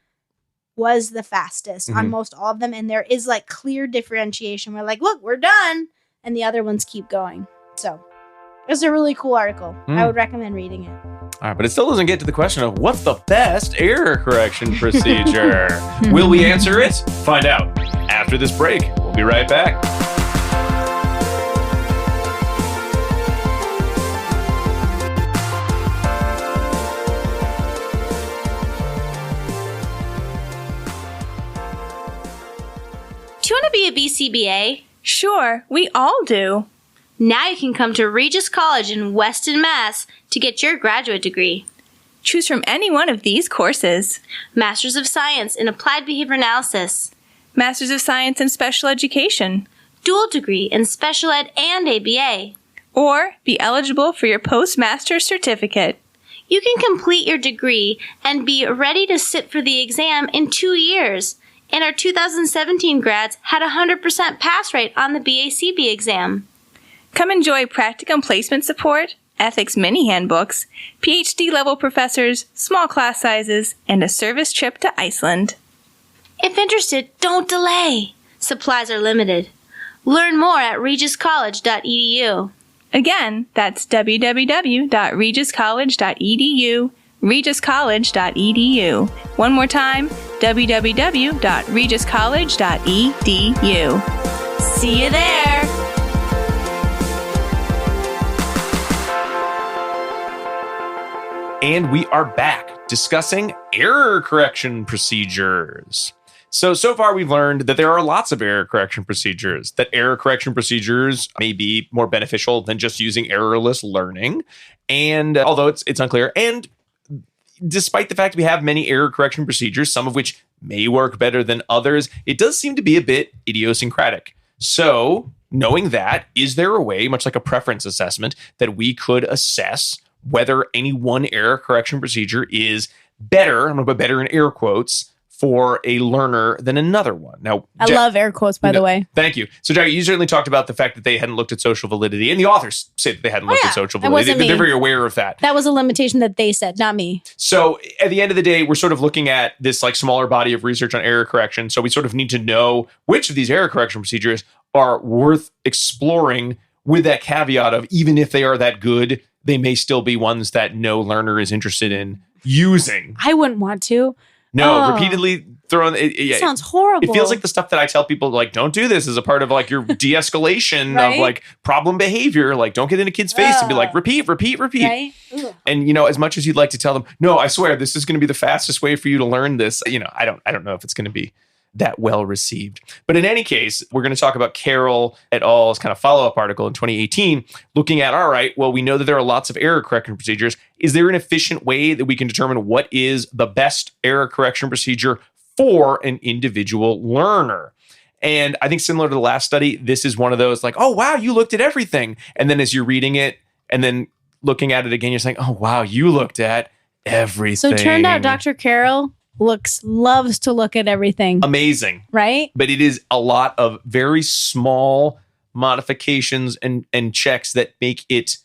was the fastest on most all of them. And there is like clear differentiation. We're like, look, we're done. And the other ones keep going. So it's a really cool article. I would recommend reading it. All right, but it still doesn't get to the question of what's the best error correction procedure. Will we answer it? Find out after this break. We'll be right back. Do you want to be a BCBA? Sure, we all do. Now you can come to Regis College in Weston, Mass. to get your graduate degree. Choose from any one of these courses. Masters of Science in Applied Behavior Analysis. Masters of Science in Special Education. Dual degree in Special Ed and ABA. Or be eligible for your postmaster's certificate. You can complete your degree and be ready to sit for the exam in 2 years. And our 2017 grads had a 100% pass rate on the BACB exam. Come enjoy practicum placement support, ethics mini handbooks, PhD-level professors, small class sizes, and a service trip to Iceland. If interested, don't delay. Supplies are limited. Learn more at regiscollege.edu. Again, that's www.regiscollege.edu, regiscollege.edu. One more time, www.regiscollege.edu. See you there! And we are back discussing error correction procedures. So far we've learned that there are lots of error correction procedures, that error correction procedures may be more beneficial than just using errorless learning. And although it's unclear, and despite the fact we have many error correction procedures, some of which may work better than others, it does seem to be a bit idiosyncratic. So knowing that, is there a way, much like a preference assessment, that we could assess whether any one error correction procedure is better, I'm going to put better in air quotes, for a learner than another one? Now, I love air quotes, by the way. Thank you. So, Jack, you certainly talked about the fact that they hadn't looked at social validity, and the authors say that they hadn't looked at social validity. They're very aware of that. That was a limitation that they said, not me. So, at the end of the day, we're sort of looking at this like smaller body of research on error correction. So, we sort of need to know which of these error correction procedures are worth exploring, with that caveat of even if they are that good, they may still be ones that no learner is interested in using. I wouldn't want to. No, Oh. repeatedly throwing it Sounds horrible. It feels like the stuff that I tell people, like, don't do this as a part of like your de-escalation Right? of like problem behavior. Like, don't get in a kid's face and be like, repeat. right? Ugh. And as much as you'd like to tell them, no, I swear this is going to be the fastest way for you to learn this. I don't know if it's going to be that well received. But in any case, we're going to talk about Carroll et al.'s kind of follow-up article in 2018, looking at, all right, well, we know that there are lots of error correction procedures. Is there an efficient way that we can determine what is the best error correction procedure for an individual learner? And I think similar to the last study, this is one of those like, oh, wow, you looked at everything. And then as you're reading it and then looking at it again, you're saying, oh, wow, you looked at everything. So it turned out Dr. Carroll loves to look at everything. Amazing. Right? But it is a lot of very small modifications and checks that make it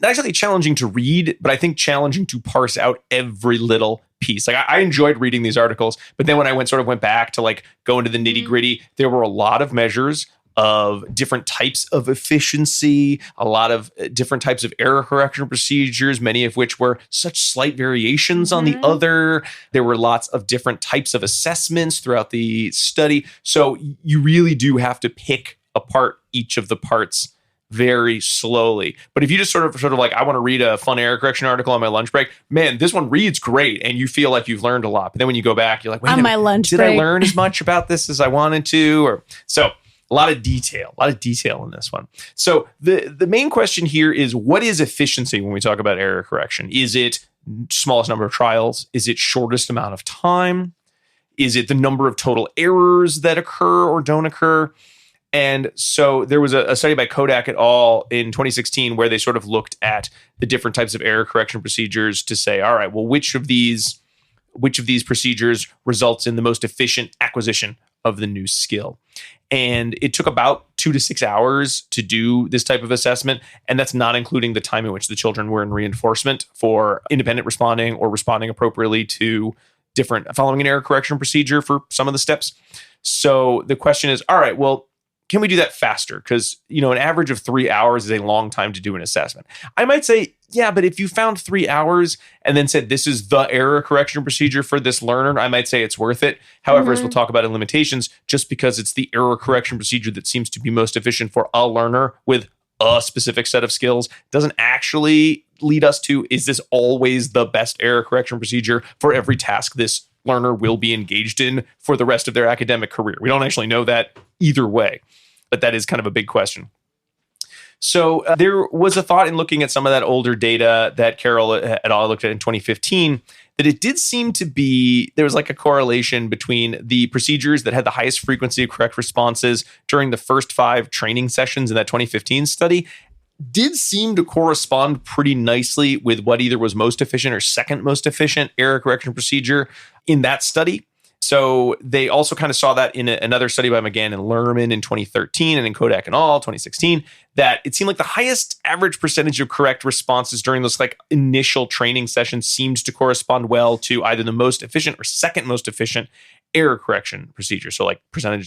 not exactly challenging to read, but I think challenging to parse out every little piece. Like I enjoyed reading these articles, but then when I went back to like go into the nitty gritty, there were a lot of measures of different types of efficiency, a lot of different types of error correction procedures, many of which were such slight variations on the other. There were lots of different types of assessments throughout the study. So you really do have to pick apart each of the parts very slowly. But if you just sort of like, I want to read a fun error correction article on my lunch break, man, this one reads great and you feel like you've learned a lot. But then when you go back, you're like, wait a minute, my lunch did break. I learn as much about this as I wanted to? Or so a lot of detail in this one. So the main question here is, what is efficiency when we talk about error correction? Is it smallest number of trials? Is it shortest amount of time? Is it the number of total errors that occur or don't occur? And so there was a study by Kodak et al. In 2016 where they sort of looked at the different types of error correction procedures to say, all right, well, which of these procedures results in the most efficient acquisition of the new skill? And it took about 2 to 6 hours to do this type of assessment. And that's not including the time in which the children were in reinforcement for independent responding or responding appropriately to following an error correction procedure for some of the steps. So the question is, all right, well, can we do that faster? Because, an average of 3 hours is a long time to do an assessment. I might say, yeah, but if you found 3 hours and then said, this is the error correction procedure for this learner, I might say it's worth it. However, as we'll talk about in limitations, just because it's the error correction procedure that seems to be most efficient for a learner with a specific set of skills doesn't actually lead us to, is this always the best error correction procedure for every task this learner will be engaged in for the rest of their academic career? We don't actually know that either way, but that is kind of a big question. So there was a thought in looking at some of that older data that Carroll et al. Looked at in 2015 that it did seem to be, there was like a correlation between the procedures that had the highest frequency of correct responses during the first 5 training sessions in that 2015 study did seem to correspond pretty nicely with what either was most efficient or second most efficient error correction procedure in that study. So they also kind of saw that in another study by McGann and Lerman in 2013 and in Kodak et al. 2016, that it seemed like the highest average percentage of correct responses during those like initial training sessions seems to correspond well to either the most efficient or second most efficient error correction procedure. So like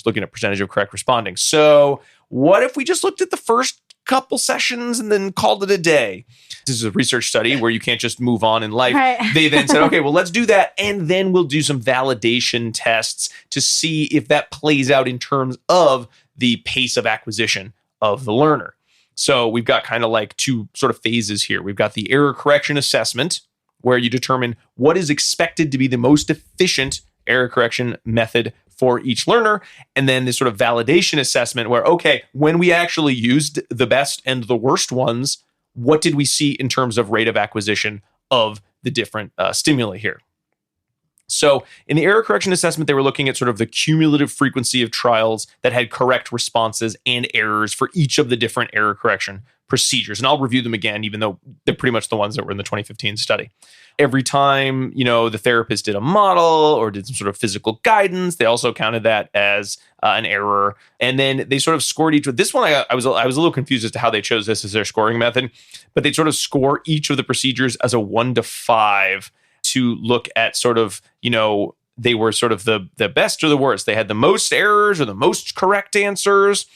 looking at percentage of correct responding. So what if we just looked at the first couple sessions and then called it a day? This is a research study where you can't just move on in life. Right. They then said, okay, well, let's do that. And then we'll do some validation tests to see if that plays out in terms of the pace of acquisition of the learner. So we've got kind of like 2 sort of phases here. We've got the error correction assessment, where you determine what is expected to be the most efficient error correction method for each learner. And then this sort of validation assessment where, okay, when we actually used the best and the worst ones, what did we see in terms of rate of acquisition of the different stimuli here? So in the error correction assessment, they were looking at sort of the cumulative frequency of trials that had correct responses and errors for each of the different error correction procedures. And I'll review them again, even though they're pretty much the ones that were in the 2015 study. Every time, the therapist did a model or did some sort of physical guidance, they also counted that as an error. And then they sort of scored each. This one, I was a little confused as to how they chose this as their scoring method, but they sort of score each of the procedures as a 1 to 5 to look at sort of, they were sort of the best or the worst. They had the most errors or the most correct answers.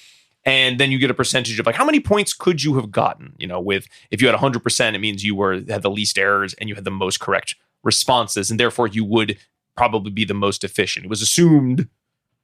And then you get a percentage of like, how many points could you have gotten? With, if you had 100%, it means you had the least errors and you had the most correct responses. And therefore you would probably be the most efficient. It was assumed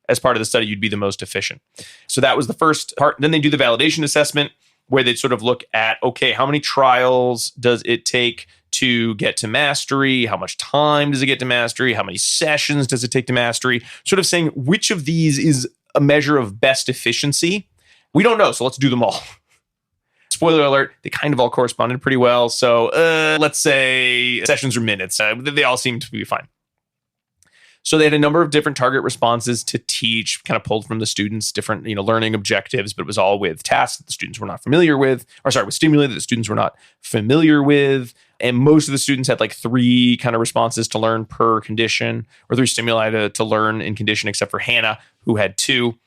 as part of the study you'd be the most efficient. So that was the first part. Then they do the validation assessment, where they sort of look at, okay, how many trials does it take to get to mastery? How much time does it get to mastery? How many sessions does it take to mastery? Sort of saying which of these is a measure of best efficiency. We don't know, so let's do them all. Spoiler alert, they kind of all corresponded pretty well. So let's say sessions or minutes. They all seem to be fine. So they had a number of different target responses to teach, kind of pulled from the students, different learning objectives, but it was all with tasks that the students were not familiar with, with stimuli that the students were not familiar with. And most of the students had like 3 kind of responses to learn per condition, or 3 stimuli to learn in condition, except for Hannah, who had 2.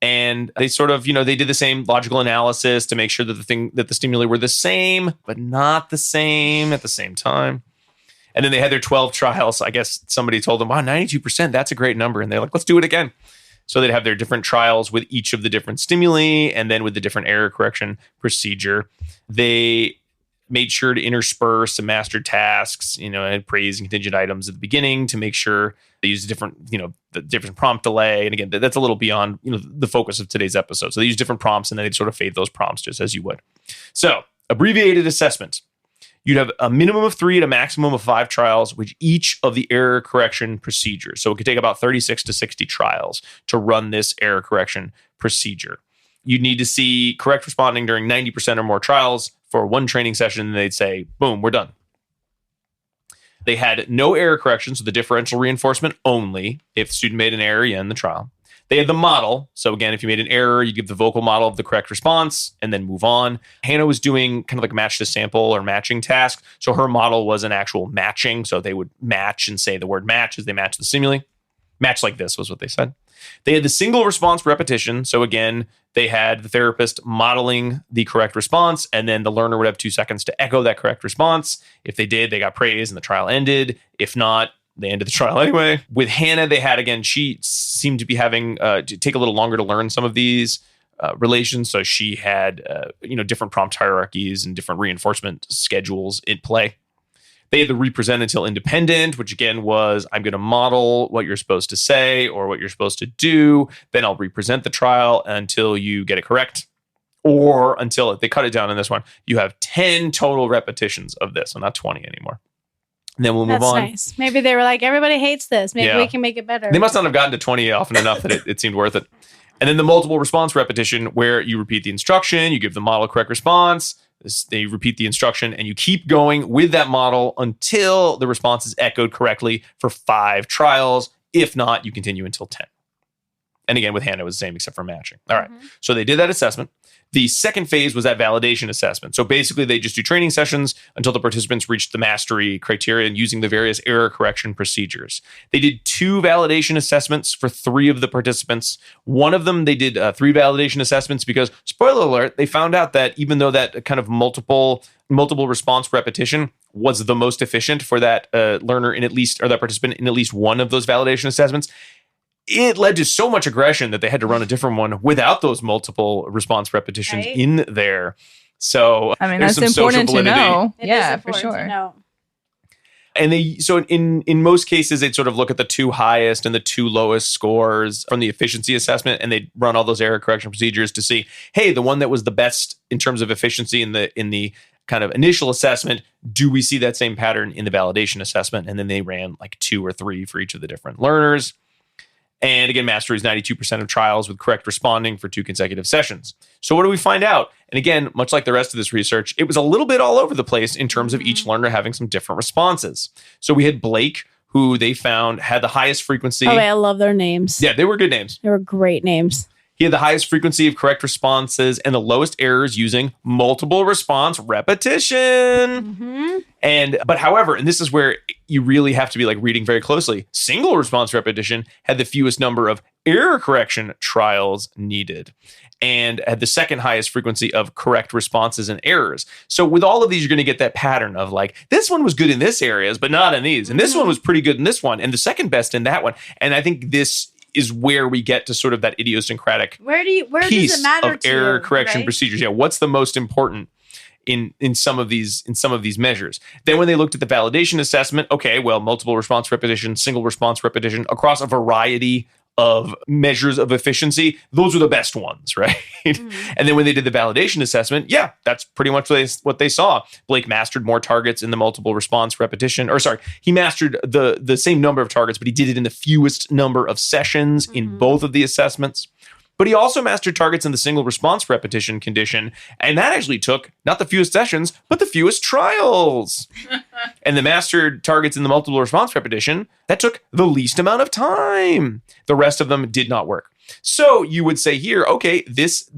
And they sort of, they did the same logical analysis to make sure that the stimuli were the same, but not the same at the same time. And then they had their 12 trials. I guess somebody told them, wow, 92%, that's a great number. And they're like, let's do it again. So they'd have their different trials with each of the different stimuli and then with the different error correction procedure. They made sure to intersperse some mastered tasks, and praise and contingent items at the beginning to make sure they use different, the different prompt delay. And again, that's a little beyond, the focus of today's episode. So they use different prompts and then they'd sort of fade those prompts just as you would. So abbreviated assessment. You'd have a minimum of 3 and a maximum of 5 trials with each of the error correction procedures. So it could take about 36 to 60 trials to run this error correction procedure. You'd need to see correct responding during 90% or more trials for one training session, and they'd say, boom, we're done. They had no error correction, so the differential reinforcement only. If the student made an error, you end the trial. They had the model. So again, if you made an error, you give the vocal model of the correct response and then move on. Hannah was doing kind of like a match to sample or matching task. So her model was an actual matching. So they would match and say the word match as they match the stimuli. Match like this was what they said. They had the single response repetition. So again, they had the therapist modeling the correct response, and then the learner would have 2 seconds to echo that correct response. If they did, they got praise and the trial ended. If not, they ended the trial anyway. With Hannah, they had, again, she seemed to be having to take a little longer to learn some of these relations. So she had, different prompt hierarchies and different reinforcement schedules in play. They had the represent until independent, which again was, I'm going to model what you're supposed to say or what you're supposed to do. Then I'll represent the trial until you get it correct. Or until, they cut it down in this one, you have 10 total repetitions of this, so not 20 anymore. And then we'll move on. That's nice. Maybe they were like, everybody hates this. Maybe we can make it better. They must not have gotten to 20 often enough that it seemed worth it. And then the multiple response repetition, where you repeat the instruction, you give the model correct response, they repeat the instruction, and you keep going with that model until the response is echoed correctly for 5 trials. If not, you continue until 10. And again, with Hannah, it was the same except for matching. All right. So they did that assessment. The second phase was that validation assessment. So basically, they just do training sessions until the participants reached the mastery criteria and using the various error correction procedures. They did 2 validation assessments for 3 of the participants. One of them, they did 3 validation assessments because, spoiler alert, they found out that even though that kind of multiple response repetition was the most efficient for that learner in at least, or that participant in at least one of those validation assessments, it led to so much aggression that they had to run a different one without those multiple response repetitions in there. So I mean, there's that's some social important to validity. know. It Yeah, is for important sure. to know. And so in most cases, they'd sort of look at the 2 highest and the 2 lowest scores from the efficiency assessment, and they'd run all those error correction procedures to see, hey, the one that was the best in terms of efficiency in the kind of initial assessment, do we see that same pattern in the validation assessment? And then they ran like 2 or 3 for each of the different learners. And again, mastery is 92% of trials with correct responding for 2 consecutive sessions. So what do we find out? And again, much like the rest of this research, it was a little bit all over the place in terms of each learner having some different responses. So we had Blake, who they found had the highest frequency. Oh, wait, I love their names. Yeah, they were good names. They were great names. He had the highest frequency of correct responses and the lowest errors using multiple response repetition. But however, and this is where you really have to be like reading very closely, single response repetition had the fewest number of error correction trials needed and had the second highest frequency of correct responses and errors. So with all of these, you're going to get that pattern of like, this one was good in this areas, but not in these. And this one was pretty good in this one and the second best in that one. And I think this is where we get to sort of that idiosyncratic Where piece does it matter of to error you, correction right? procedures. Yeah, what's the most important in some of these measures. Then when they looked at the validation assessment, okay, well, multiple response repetition, single response repetition across a variety of measures of efficiency, those were the best ones, right? And then when they did the validation assessment, yeah, that's pretty much what they saw. Blake mastered more targets in the multiple response repetition, or sorry, he mastered the same number of targets, but he did it in the fewest number of sessions in both of the assessments. But he also mastered targets in the single response repetition condition, and that actually took not the fewest sessions, but the fewest trials. And the mastered targets in the multiple response repetition, that took the least amount of time. The rest of them did not work. So you would say here, okay, this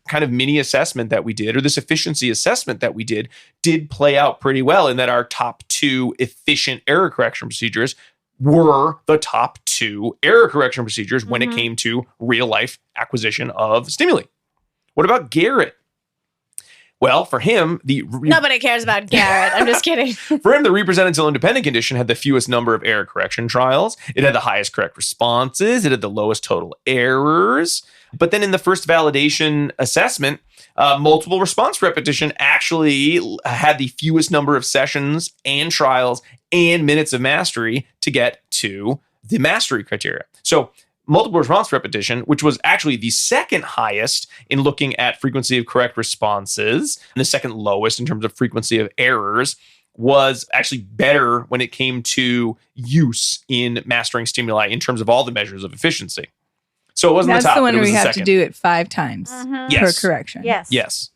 kind of mini assessment that we did, or this efficiency assessment that we did play out pretty well in that our top 2 efficient error correction procedures were the top 2 error correction procedures when it came to real life acquisition of stimuli. What about Garrett? Well, for him, nobody cares about Garrett. I'm just kidding. For him, the represent until independent condition had the fewest number of error correction trials. It had the highest correct responses. It had the lowest total errors. But then in the first validation assessment, multiple response repetition actually had the fewest number of sessions and trials and minutes of mastery to get to the mastery criteria. So multiple response repetition, which was actually the second highest in looking at frequency of correct responses, and the second lowest in terms of frequency of errors, was actually better when it came to use in mastering stimuli in terms of all the measures of efficiency. So it wasn't That's the top. the one but it where was we the have second. to do it 5 times per correction. Yes.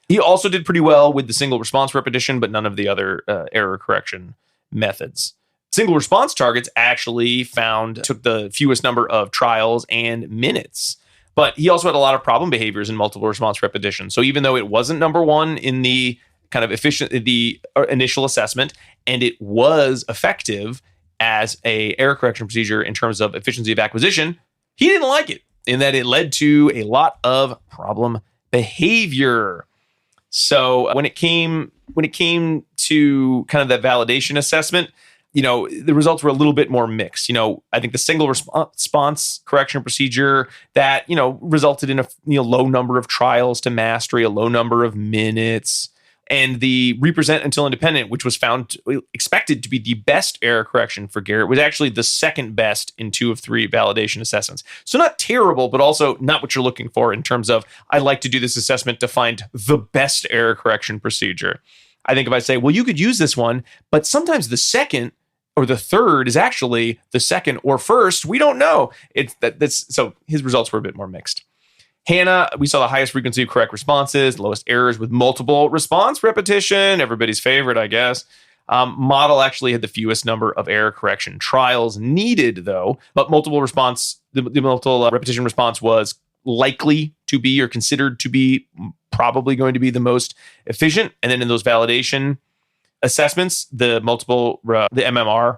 He also did pretty well with the single response repetition, but none of the other error correction methods. Single response targets actually took the fewest number of trials and minutes. But he also had a lot of problem behaviors in multiple response repetition. So even though it wasn't number 1 in the kind of the initial assessment, and it was effective as a error correction procedure in terms of efficiency of acquisition, he didn't like it in that it led to a lot of problem behavior. So when it came to kind of that validation assessment, the results were a little bit more mixed. I think the single response correction procedure that, resulted in a low number of trials to mastery, a low number of minutes. And the represent until independent, which was expected to be the best error correction for Garrett, was actually the second best in 2 of 3 validation assessments. So not terrible, but also not what you're looking for in terms of, I like to do this assessment to find the best error correction procedure. I think if I say, well, you could use this one, but sometimes the second or the third is actually the second or first, we don't know. So his results were a bit more mixed. Hannah, we saw the highest frequency of correct responses, lowest errors with multiple response repetition, everybody's favorite, I guess. Model actually had the fewest number of error correction trials needed, though, but multiple repetition response was likely to be or considered to be probably going to be the most efficient. And then in those validation assessments, the MMR,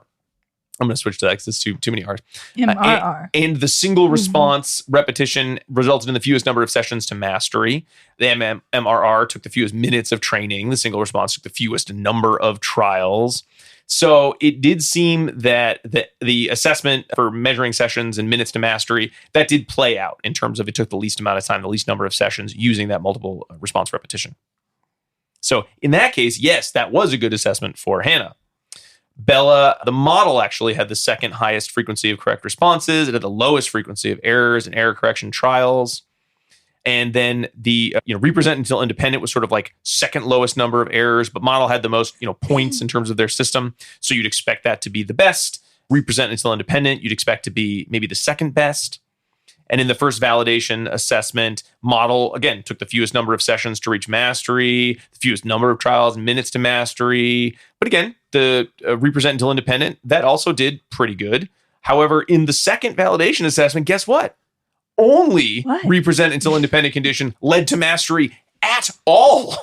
I'm going to switch to that because it's too many R's. MRR. And the single response repetition resulted in the fewest number of sessions to mastery. The MRR took the fewest minutes of training. The single response took the fewest number of trials. So it did seem that the assessment for measuring sessions and minutes to mastery, that did play out in terms of it took the least amount of time, the least number of sessions using that multiple response repetition. So in that case, yes, that was a good assessment for Hannah. Bella, the model actually had the second highest frequency of correct responses. It had the lowest frequency of errors and error correction trials. And then the represent until independent was sort of like second lowest number of errors, but model had the most points in terms of their system. So you'd expect that to be the best. Represent until independent, you'd expect to be maybe the second best. And in the first validation assessment, model, again, took the fewest number of sessions to reach mastery, the fewest number of trials and minutes to mastery. But again, the represent until independent, that also did pretty good. However, in the second validation assessment, guess what? Only represent until independent condition led to mastery at all.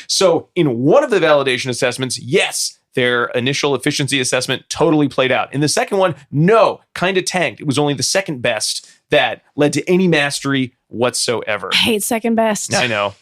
So in one of the validation assessments, yes, their initial efficiency assessment totally played out. In the second one, no, kind of tanked. It was only the second best that led to any mastery whatsoever. I hate second best. I know.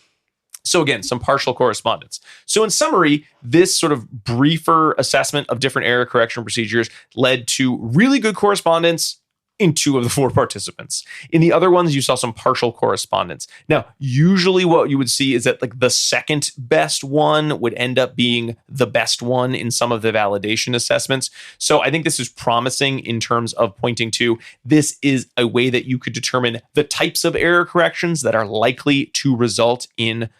So again, some partial correspondence. So in summary, this sort of briefer assessment of different error correction procedures led to really good correspondence in 2 of the 4 participants. In the other ones, you saw some partial correspondence. Now, usually what you would see is that like the second best one would end up being the best one in some of the validation assessments. So I think this is promising in terms of pointing to this is a way that you could determine the types of error corrections that are likely to result in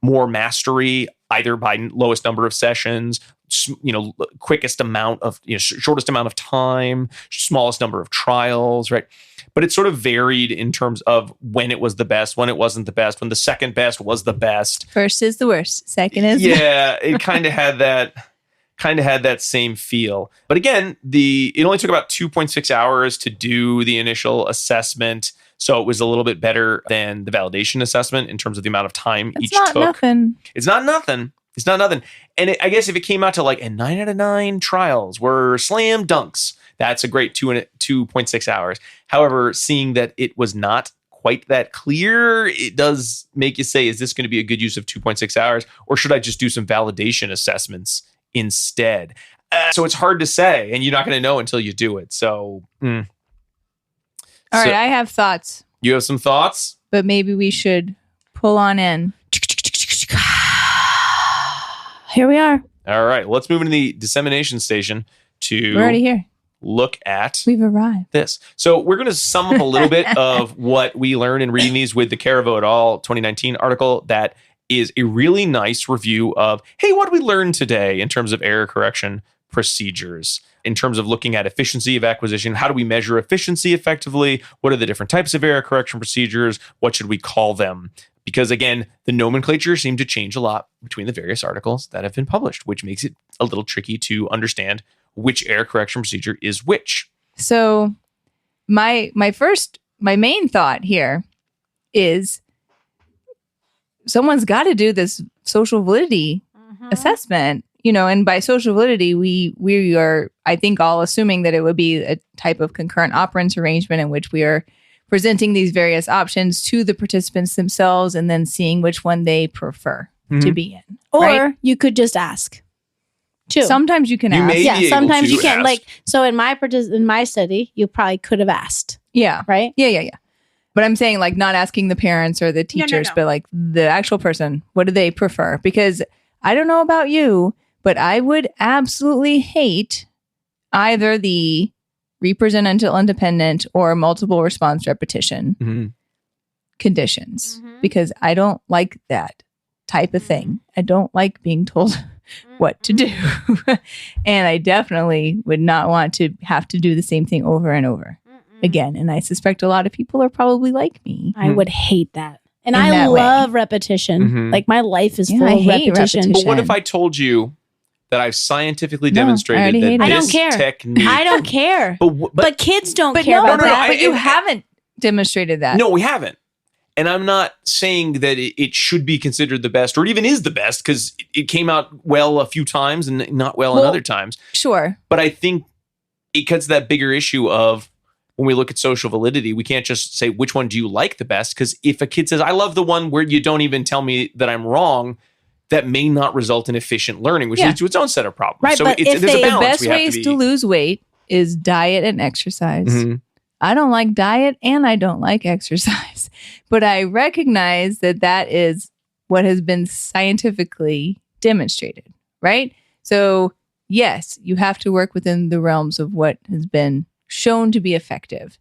more mastery, either by lowest number of sessions, quickest amount of, shortest amount of time, smallest number of trials, right? But it sort of varied in terms of when it was the best, when it wasn't the best, when the second best was the best. First is the worst. Second is yeah. It kind of had that same feel. But again, it only took about 2.6 hours to do the initial assessment. So it was a little bit better than the validation assessment in terms of the amount of time each took. Nothing. It's not nothing. It's not nothing. And I guess if it came out to like a 9 out of 9 trials were slam dunks, that's a great 2.6 hours. However, seeing that it was not quite that clear, it does make you say, is this going to be a good use of 2.6 hours? Or should I just do some validation assessments instead? So it's hard to say, and you're not going to know until you do it. So, All right, I have thoughts. You have some thoughts? But maybe we should pull on in. Here we are. All right, let's move into the dissemination station to We're already here. Look at We've arrived. this. So we're going to sum up a little bit of what we learned in reading these with the Caraveau et al. 2019 article that is a really nice review of, hey, what did we learn today in terms of error correction procedures, in terms of looking at efficiency of acquisition? How do we measure efficiency effectively? What are the different types of error correction procedures? What should we call them? Because again, the nomenclature seemed to change a lot between the various articles that have been published, which makes it a little tricky to understand which error correction procedure is which. So my main thought here is someone's got to do this social validity assessment, and by social validity, we are, I think, all assuming that it would be a type of concurrent operance arrangement in which we are presenting these various options to the participants themselves and then seeing which one they prefer to be in. Or right? you could just ask. Too. Sometimes you can You ask. may Yeah, be able sometimes to you can. ask. Like, so in my study, you probably could have asked, Yeah. right? Yeah. But I'm saying like not asking the parents or the teachers, no. but like the actual person, what do they prefer? Because I don't know about you, but I would absolutely hate either the represent until independent or multiple response repetition conditions because I don't like that type of thing. I don't like being told what to do. And I definitely would not want to have to do the same thing over and over again. And I suspect a lot of people are probably like me. I would hate that. And In I that way. love repetition. Mhm. Like my life is Yeah, full I of hate repetition. repetition. But what if I told you that I've scientifically No, I demonstrated already that hate it. I don't this care. technique... I don't care. But kids don't But care no, about no, no, that. but you haven't demonstrated that. No, we haven't. And I'm not saying that it should be considered the best or even is the best because it came out well a few times and not well in other times. Sure. But I think it cuts that bigger issue of when we look at social validity, we can't just say, which one do you like the best? Because if a kid says, I love the one where you don't even tell me that I'm wrong, that may not result in efficient learning, which leads to its own set of problems. Right, So but if there's a they- The balance. best we have ways be- to lose weight is diet and exercise. Mhm. I don't like diet and I don't like exercise, but I recognize that is what has been scientifically demonstrated, right? So yes, you have to work within the realms of what has been shown to be effective.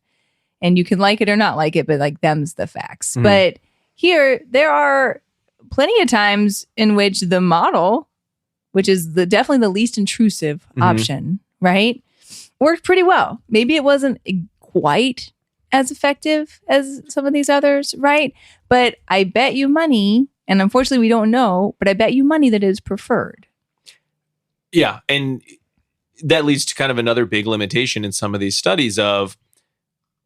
And you can like it or not like it, but like them's the facts. Mhm. But here, there are plenty of times in which the model, which is definitely the least intrusive Mhm. option, right, worked pretty well. Maybe it wasn't quite as effective as some of these others, right? But I bet you money, and unfortunately we don't know, but I bet you money that is preferred. Yeah. And that leads to kind of another big limitation in some of these studies of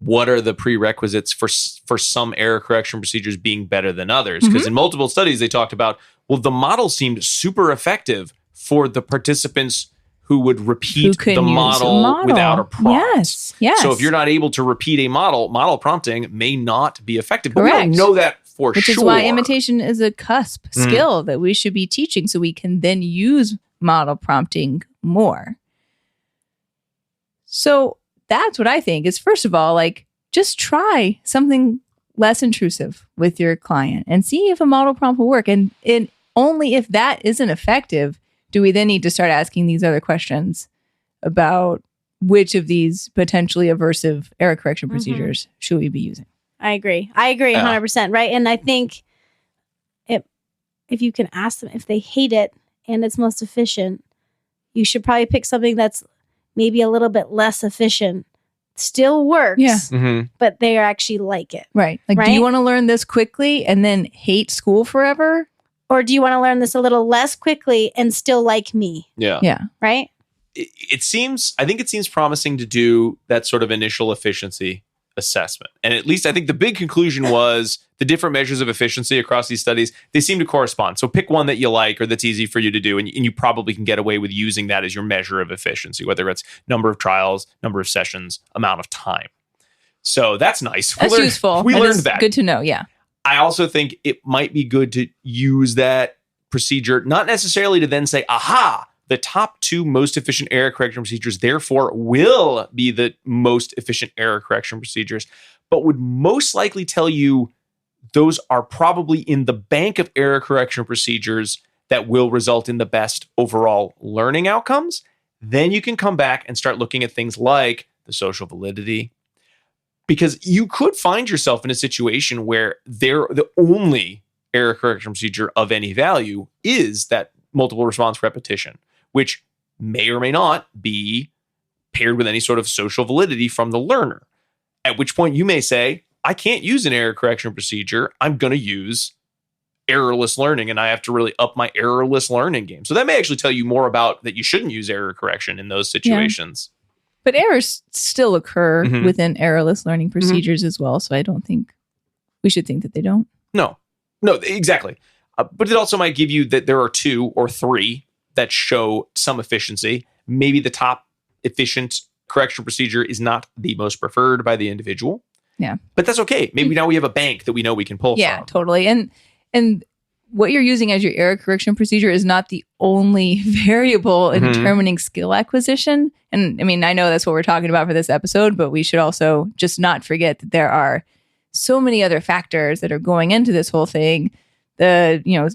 what are the prerequisites for some error correction procedures being better than others? Because in multiple studies, they talked about, well, the model seemed super effective for the participants who would repeat Who can the use a model without a prompt. Yes. So if you're not able to repeat a model prompting may not be effective. But we Correct. don't know that for Which sure. is why imitation is a cusp skill that we should be teaching so we can then use model prompting more. So that's what I think is, first of all, like, just try something less intrusive with your client and see if a model prompt will work. And only if that isn't effective do we then need to start asking these other questions about which of these potentially aversive error correction procedures should we be using. I agree 100%. Right. And I think if you can ask them if they hate it and it's most efficient, you should probably pick something that's maybe a little bit less efficient, still works, but they actually like it. Right. Like, do you want to learn this quickly and then hate school forever? Or do you want to learn this a little less quickly and still like me? Yeah. Yeah. Right? I think it seems promising to do that sort of initial efficiency assessment. And at least I think the big conclusion was the different measures of efficiency across these studies, they seem to correspond. So pick one that you like or that's easy for you to do. And you probably can get away with using that as your measure of efficiency, whether it's number of trials, number of sessions, amount of time. So that's nice. That's useful. We learned that. Good to know. Yeah. I also think it might be good to use that procedure, not necessarily to then say, aha, the top 2 most efficient error correction procedures, therefore, will be the most efficient error correction procedures, but would most likely tell you those are probably in the bank of error correction procedures that will result in the best overall learning outcomes. Then you can come back and start looking at things like the social validity, because you could find yourself in a situation where the only error correction procedure of any value is that multiple response repetition, which may or may not be paired with any sort of social validity from the learner. At which point you may say, I can't use an error correction procedure. I'm going to use errorless learning, and I have to really up my errorless learning game. So that may actually tell you more about that you shouldn't use error correction in those situations. Yeah. But errors still occur within errorless learning procedures as well. So I don't think we should think that they don't. No, exactly. But it also might give you that there are 2 or 3 that show some efficiency. Maybe the top efficient correction procedure is not the most preferred by the individual. Yeah. But that's okay. Maybe now we have a bank that we know we can pull from. Yeah, totally. And what you're using as your error correction procedure is not the only variable in determining skill acquisition. And I mean, I know that's what we're talking about for this episode, but we should also just not forget that there are so many other factors that are going into this whole thing. The,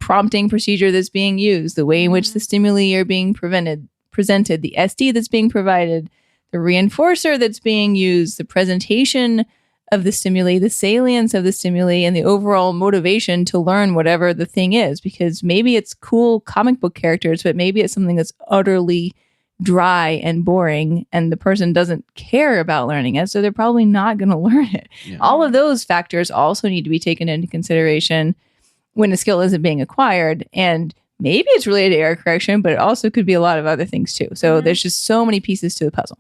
prompting procedure that's being used, the way in which the stimuli are being presented, the SD that's being provided, the reinforcer that's being used, the presentation of the stimuli, the salience of the stimuli, and the overall motivation to learn whatever the thing is. Because maybe it's cool comic book characters, but maybe it's something that's utterly dry and boring, and the person doesn't care about learning it, so they're probably not going to learn it. Yeah. All of those factors also need to be taken into consideration when a skill isn't being acquired. And maybe it's related to error correction, but it also could be a lot of other things too. So there's just so many pieces to the puzzle.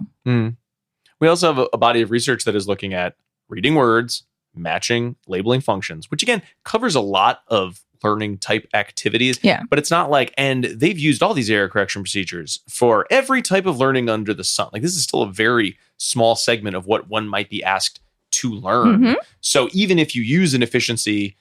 We also have a body of research that is looking at reading words, matching, labeling functions, which again covers a lot of learning type activities. Yeah. But it's not like, and they've used all these error correction procedures for every type of learning under the sun. Like, this is still a very small segment of what one might be asked to learn. So even if you use an efficiency,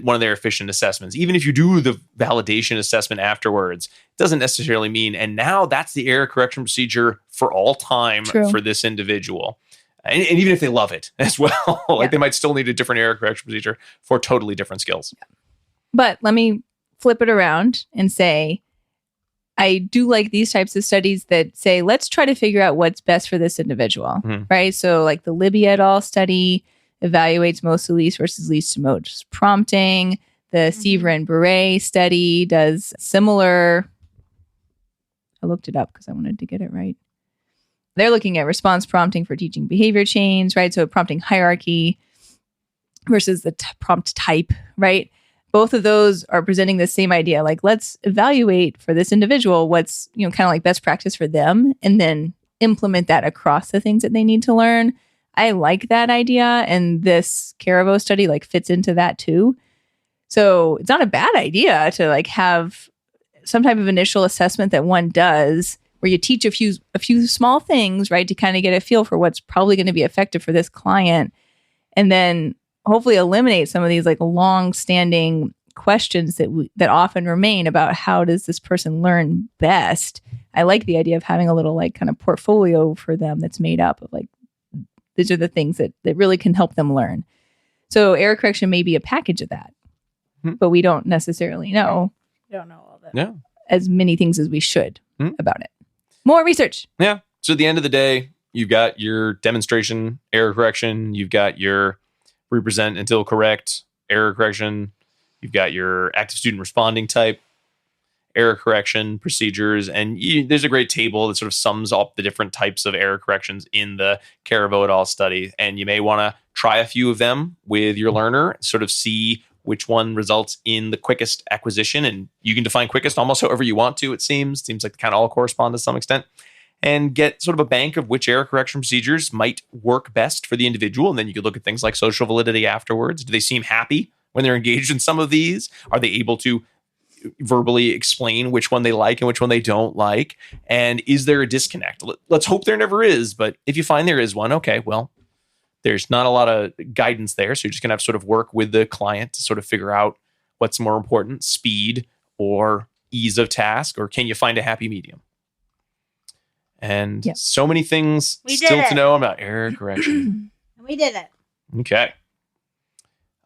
one of their efficient assessments, even if you do the validation assessment afterwards, doesn't necessarily mean, and now that's the error correction procedure for all time for this individual. And even if they love it as well, they might still need a different error correction procedure for totally different skills. Yeah. But let me flip it around and say, I do like these types of studies that say, let's try to figure out what's best for this individual, right? So like the Libby et al. Study evaluates most to least versus least to most prompting. The Seaver and Beret study does similar. I looked it up because I wanted to get it right. They're looking at response prompting for teaching behavior chains, right? So prompting hierarchy versus the prompt type, right? Both of those are presenting the same idea. Like, let's evaluate for this individual what's, kind of like best practice for them, and then implement that across the things that they need to learn. I like that idea. And this Caravo study fits into that too. So it's not a bad idea to have some type of initial assessment that one does where you teach a few small things, right? To kind of get a feel for what's probably going to be effective for this client. And then hopefully eliminate some of these long-standing questions that often remain about how does this person learn best. I like the idea of having a little like kind of portfolio for them that's made up of like, these are the things that really can help them learn. So error correction may be a package of that, but we don't necessarily know. Don't know all that. Yeah. As many things as we should about it. More research. Yeah. So at the end of the day, you've got your demonstration error correction. You've got your represent until correct error correction. You've got your active student responding type error correction procedures. And there's a great table that sort of sums up the different types of error corrections in the Caraveau et al. Study. And you may want to try a few of them with your learner, sort of see which one results in the quickest acquisition. And you can define quickest almost however you want to, it seems. Seems like they kind of all correspond to some extent. And get sort of a bank of which error correction procedures might work best for the individual. And then you could look at things like social validity afterwards. Do they seem happy when they're engaged in some of these? Are they able to verbally explain which one they like and which one they don't like? And is there a disconnect? Let's hope there never is. But if you find there is one, okay, well, there's not a lot of guidance there. So you're just going to have to sort of work with the client to sort of figure out what's more important, speed or ease of task, or can you find a happy medium? And so many things still to know about error correction. We did it. Okay.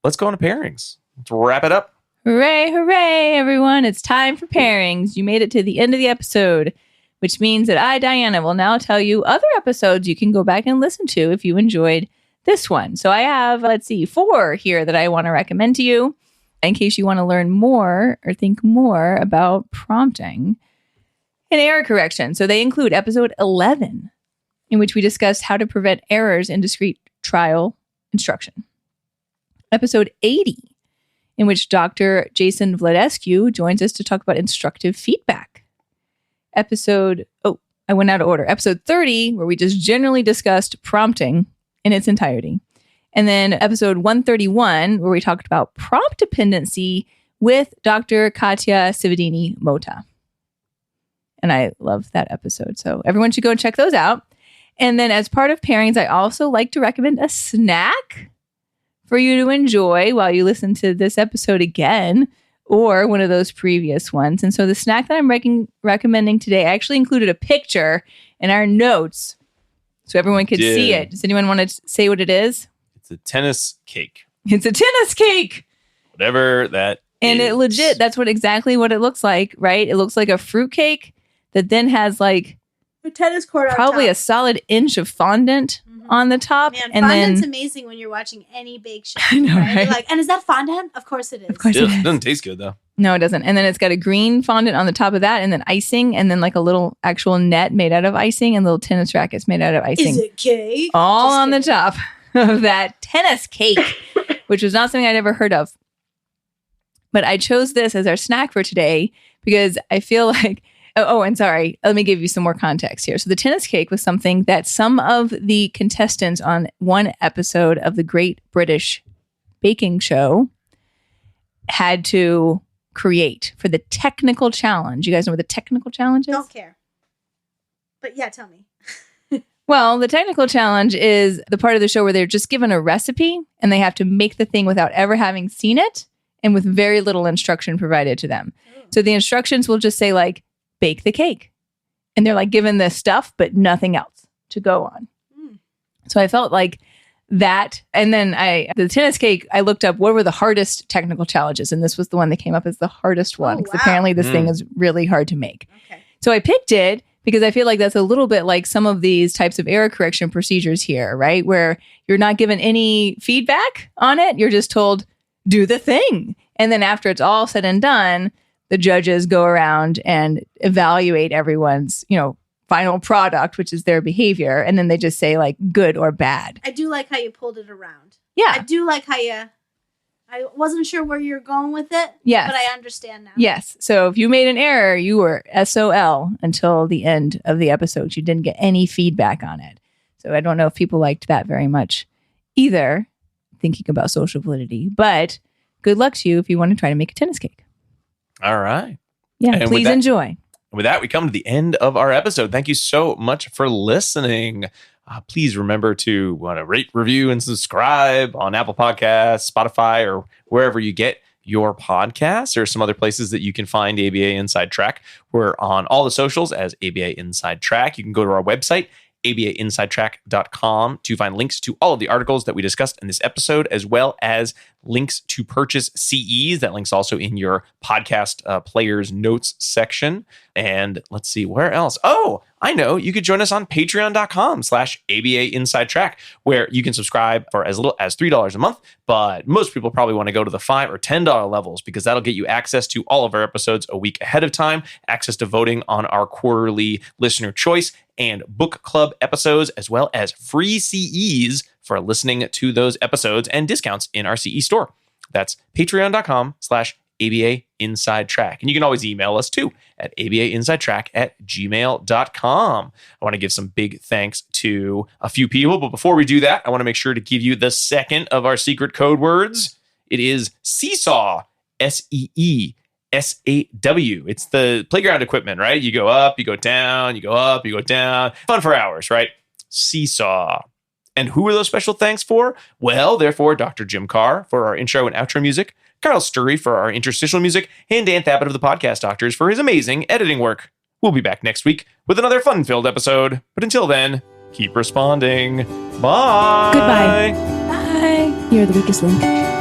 Let's go on to pairings. Let's wrap it up. Hooray, hooray, everyone. It's time for pairings. You made it to the end of the episode, which means that I, Diana, will now tell you other episodes you can go back and listen to if you enjoyed this one. So I have, 4 here that I want to recommend to you in case you want to learn more or think more about prompting and error correction. So they include episode 11, in which we discussed how to prevent errors in discrete trial instruction. Episode 80, in which Dr. Jason Vladescu joins us to talk about instructive feedback. I went out of order. Episode 30, where we just generally discussed prompting in its entirety. And then episode 131, where we talked about prompt dependency with Dr. Katya Cividini-Mota. And I love that episode. So everyone should go and check those out. And then as part of pairings, I also like to recommend a snack for you to enjoy while you listen to this episode again, or one of those previous ones. And so the snack that I'm recommending today, I actually included a picture in our notes so everyone could see it. Does anyone want to say what it is? It's a tennis cake. It's a tennis cake. Whatever that and is. It legit, that's exactly what it looks like, right? It looks like a fruit cake that then has like a tennis court on probably top. a solid inch of fondant on the top. Man, and fondant's then amazing when you're watching any bake show. I know, right? You're like, and is that fondant? Of course it is. Of course it is. Doesn't taste good though. No, it doesn't. And then it's got a green fondant on the top of that, and then icing, and then like a little actual net made out of icing, and little tennis rackets made out of icing. Is it cake? All Just on the kidding. top of that tennis cake, which was not something I'd ever heard of. But I chose this as our snack for today because I feel like, and sorry, let me give you some more context here. So the tennis cake was something that some of the contestants on one episode of the Great British Baking Show had to create for the technical challenge. You guys know what the technical challenge is? Don't care. But yeah, tell me. Well, the technical challenge is the part of the show where they're just given a recipe and they have to make the thing without ever having seen it and with very little instruction provided to them. So the instructions will just say like, bake the cake. And they're like given the stuff, but nothing else to go on. So I felt like that. And then the tennis cake, I looked up what were the hardest technical challenges. And this was the one that came up as the hardest one. Because apparently this thing is really hard to make. Okay. So I picked it because I feel like that's a little bit like some of these types of error correction procedures here, right? Where you're not given any feedback on it. You're just told, do the thing. And then after it's all said and done, the judges go around and evaluate everyone's, final product, which is their behavior. And then they just say like good or bad. I do like how you pulled it around. Yeah. I do like how I wasn't sure where you're going with it. Yes. But I understand now. Yes. So if you made an error, you were SOL until the end of the episode. You didn't get any feedback on it. So I don't know if people liked that very much either, thinking about social validity. But good luck to you if you want to try to make a tennis cake. All right. Yeah, And please enjoy. With that, we come to the end of our episode. Thank you so much for listening. Please remember to rate, review, and subscribe on Apple Podcasts, Spotify, or wherever you get your podcast. There are some other places that you can find ABA Inside Track. We're on all the socials as ABA Inside Track. You can go to our website, abainsidetrack.com, to find links to all of the articles that we discussed in this episode, as well as links to purchase CEs. That link's also in your podcast player's notes section. And let's see, where else? Oh, I know. You could join us on patreon.com/ABA Inside Track, where you can subscribe for as little as $3 a month. But most people probably want to go to the $5 or $10 levels, because that'll get you access to all of our episodes a week ahead of time, access to voting on our quarterly listener choice and book club episodes, as well as free CEs for listening to those episodes and discounts in our CE store. That's patreon.com/ABA Inside Track. And you can always email us too at abainsidetrack@gmail.com. I want to give some big thanks to a few people, but before we do that, I want to make sure to give you the second of our secret code words. It is Seesaw, SEESAW. It's the playground equipment, right? You go up, you go down, you go up, you go down. Fun for hours, right? Seesaw. And who are those special thanks for? Well, they're for Dr. Jim Carr for our intro and outro music, Kyle Sturry for our interstitial music, and Dan Thabit of the Podcast Doctors for his amazing editing work. We'll be back next week with another fun-filled episode. But until then, keep responding. Bye. Goodbye. Bye. You're the weakest link.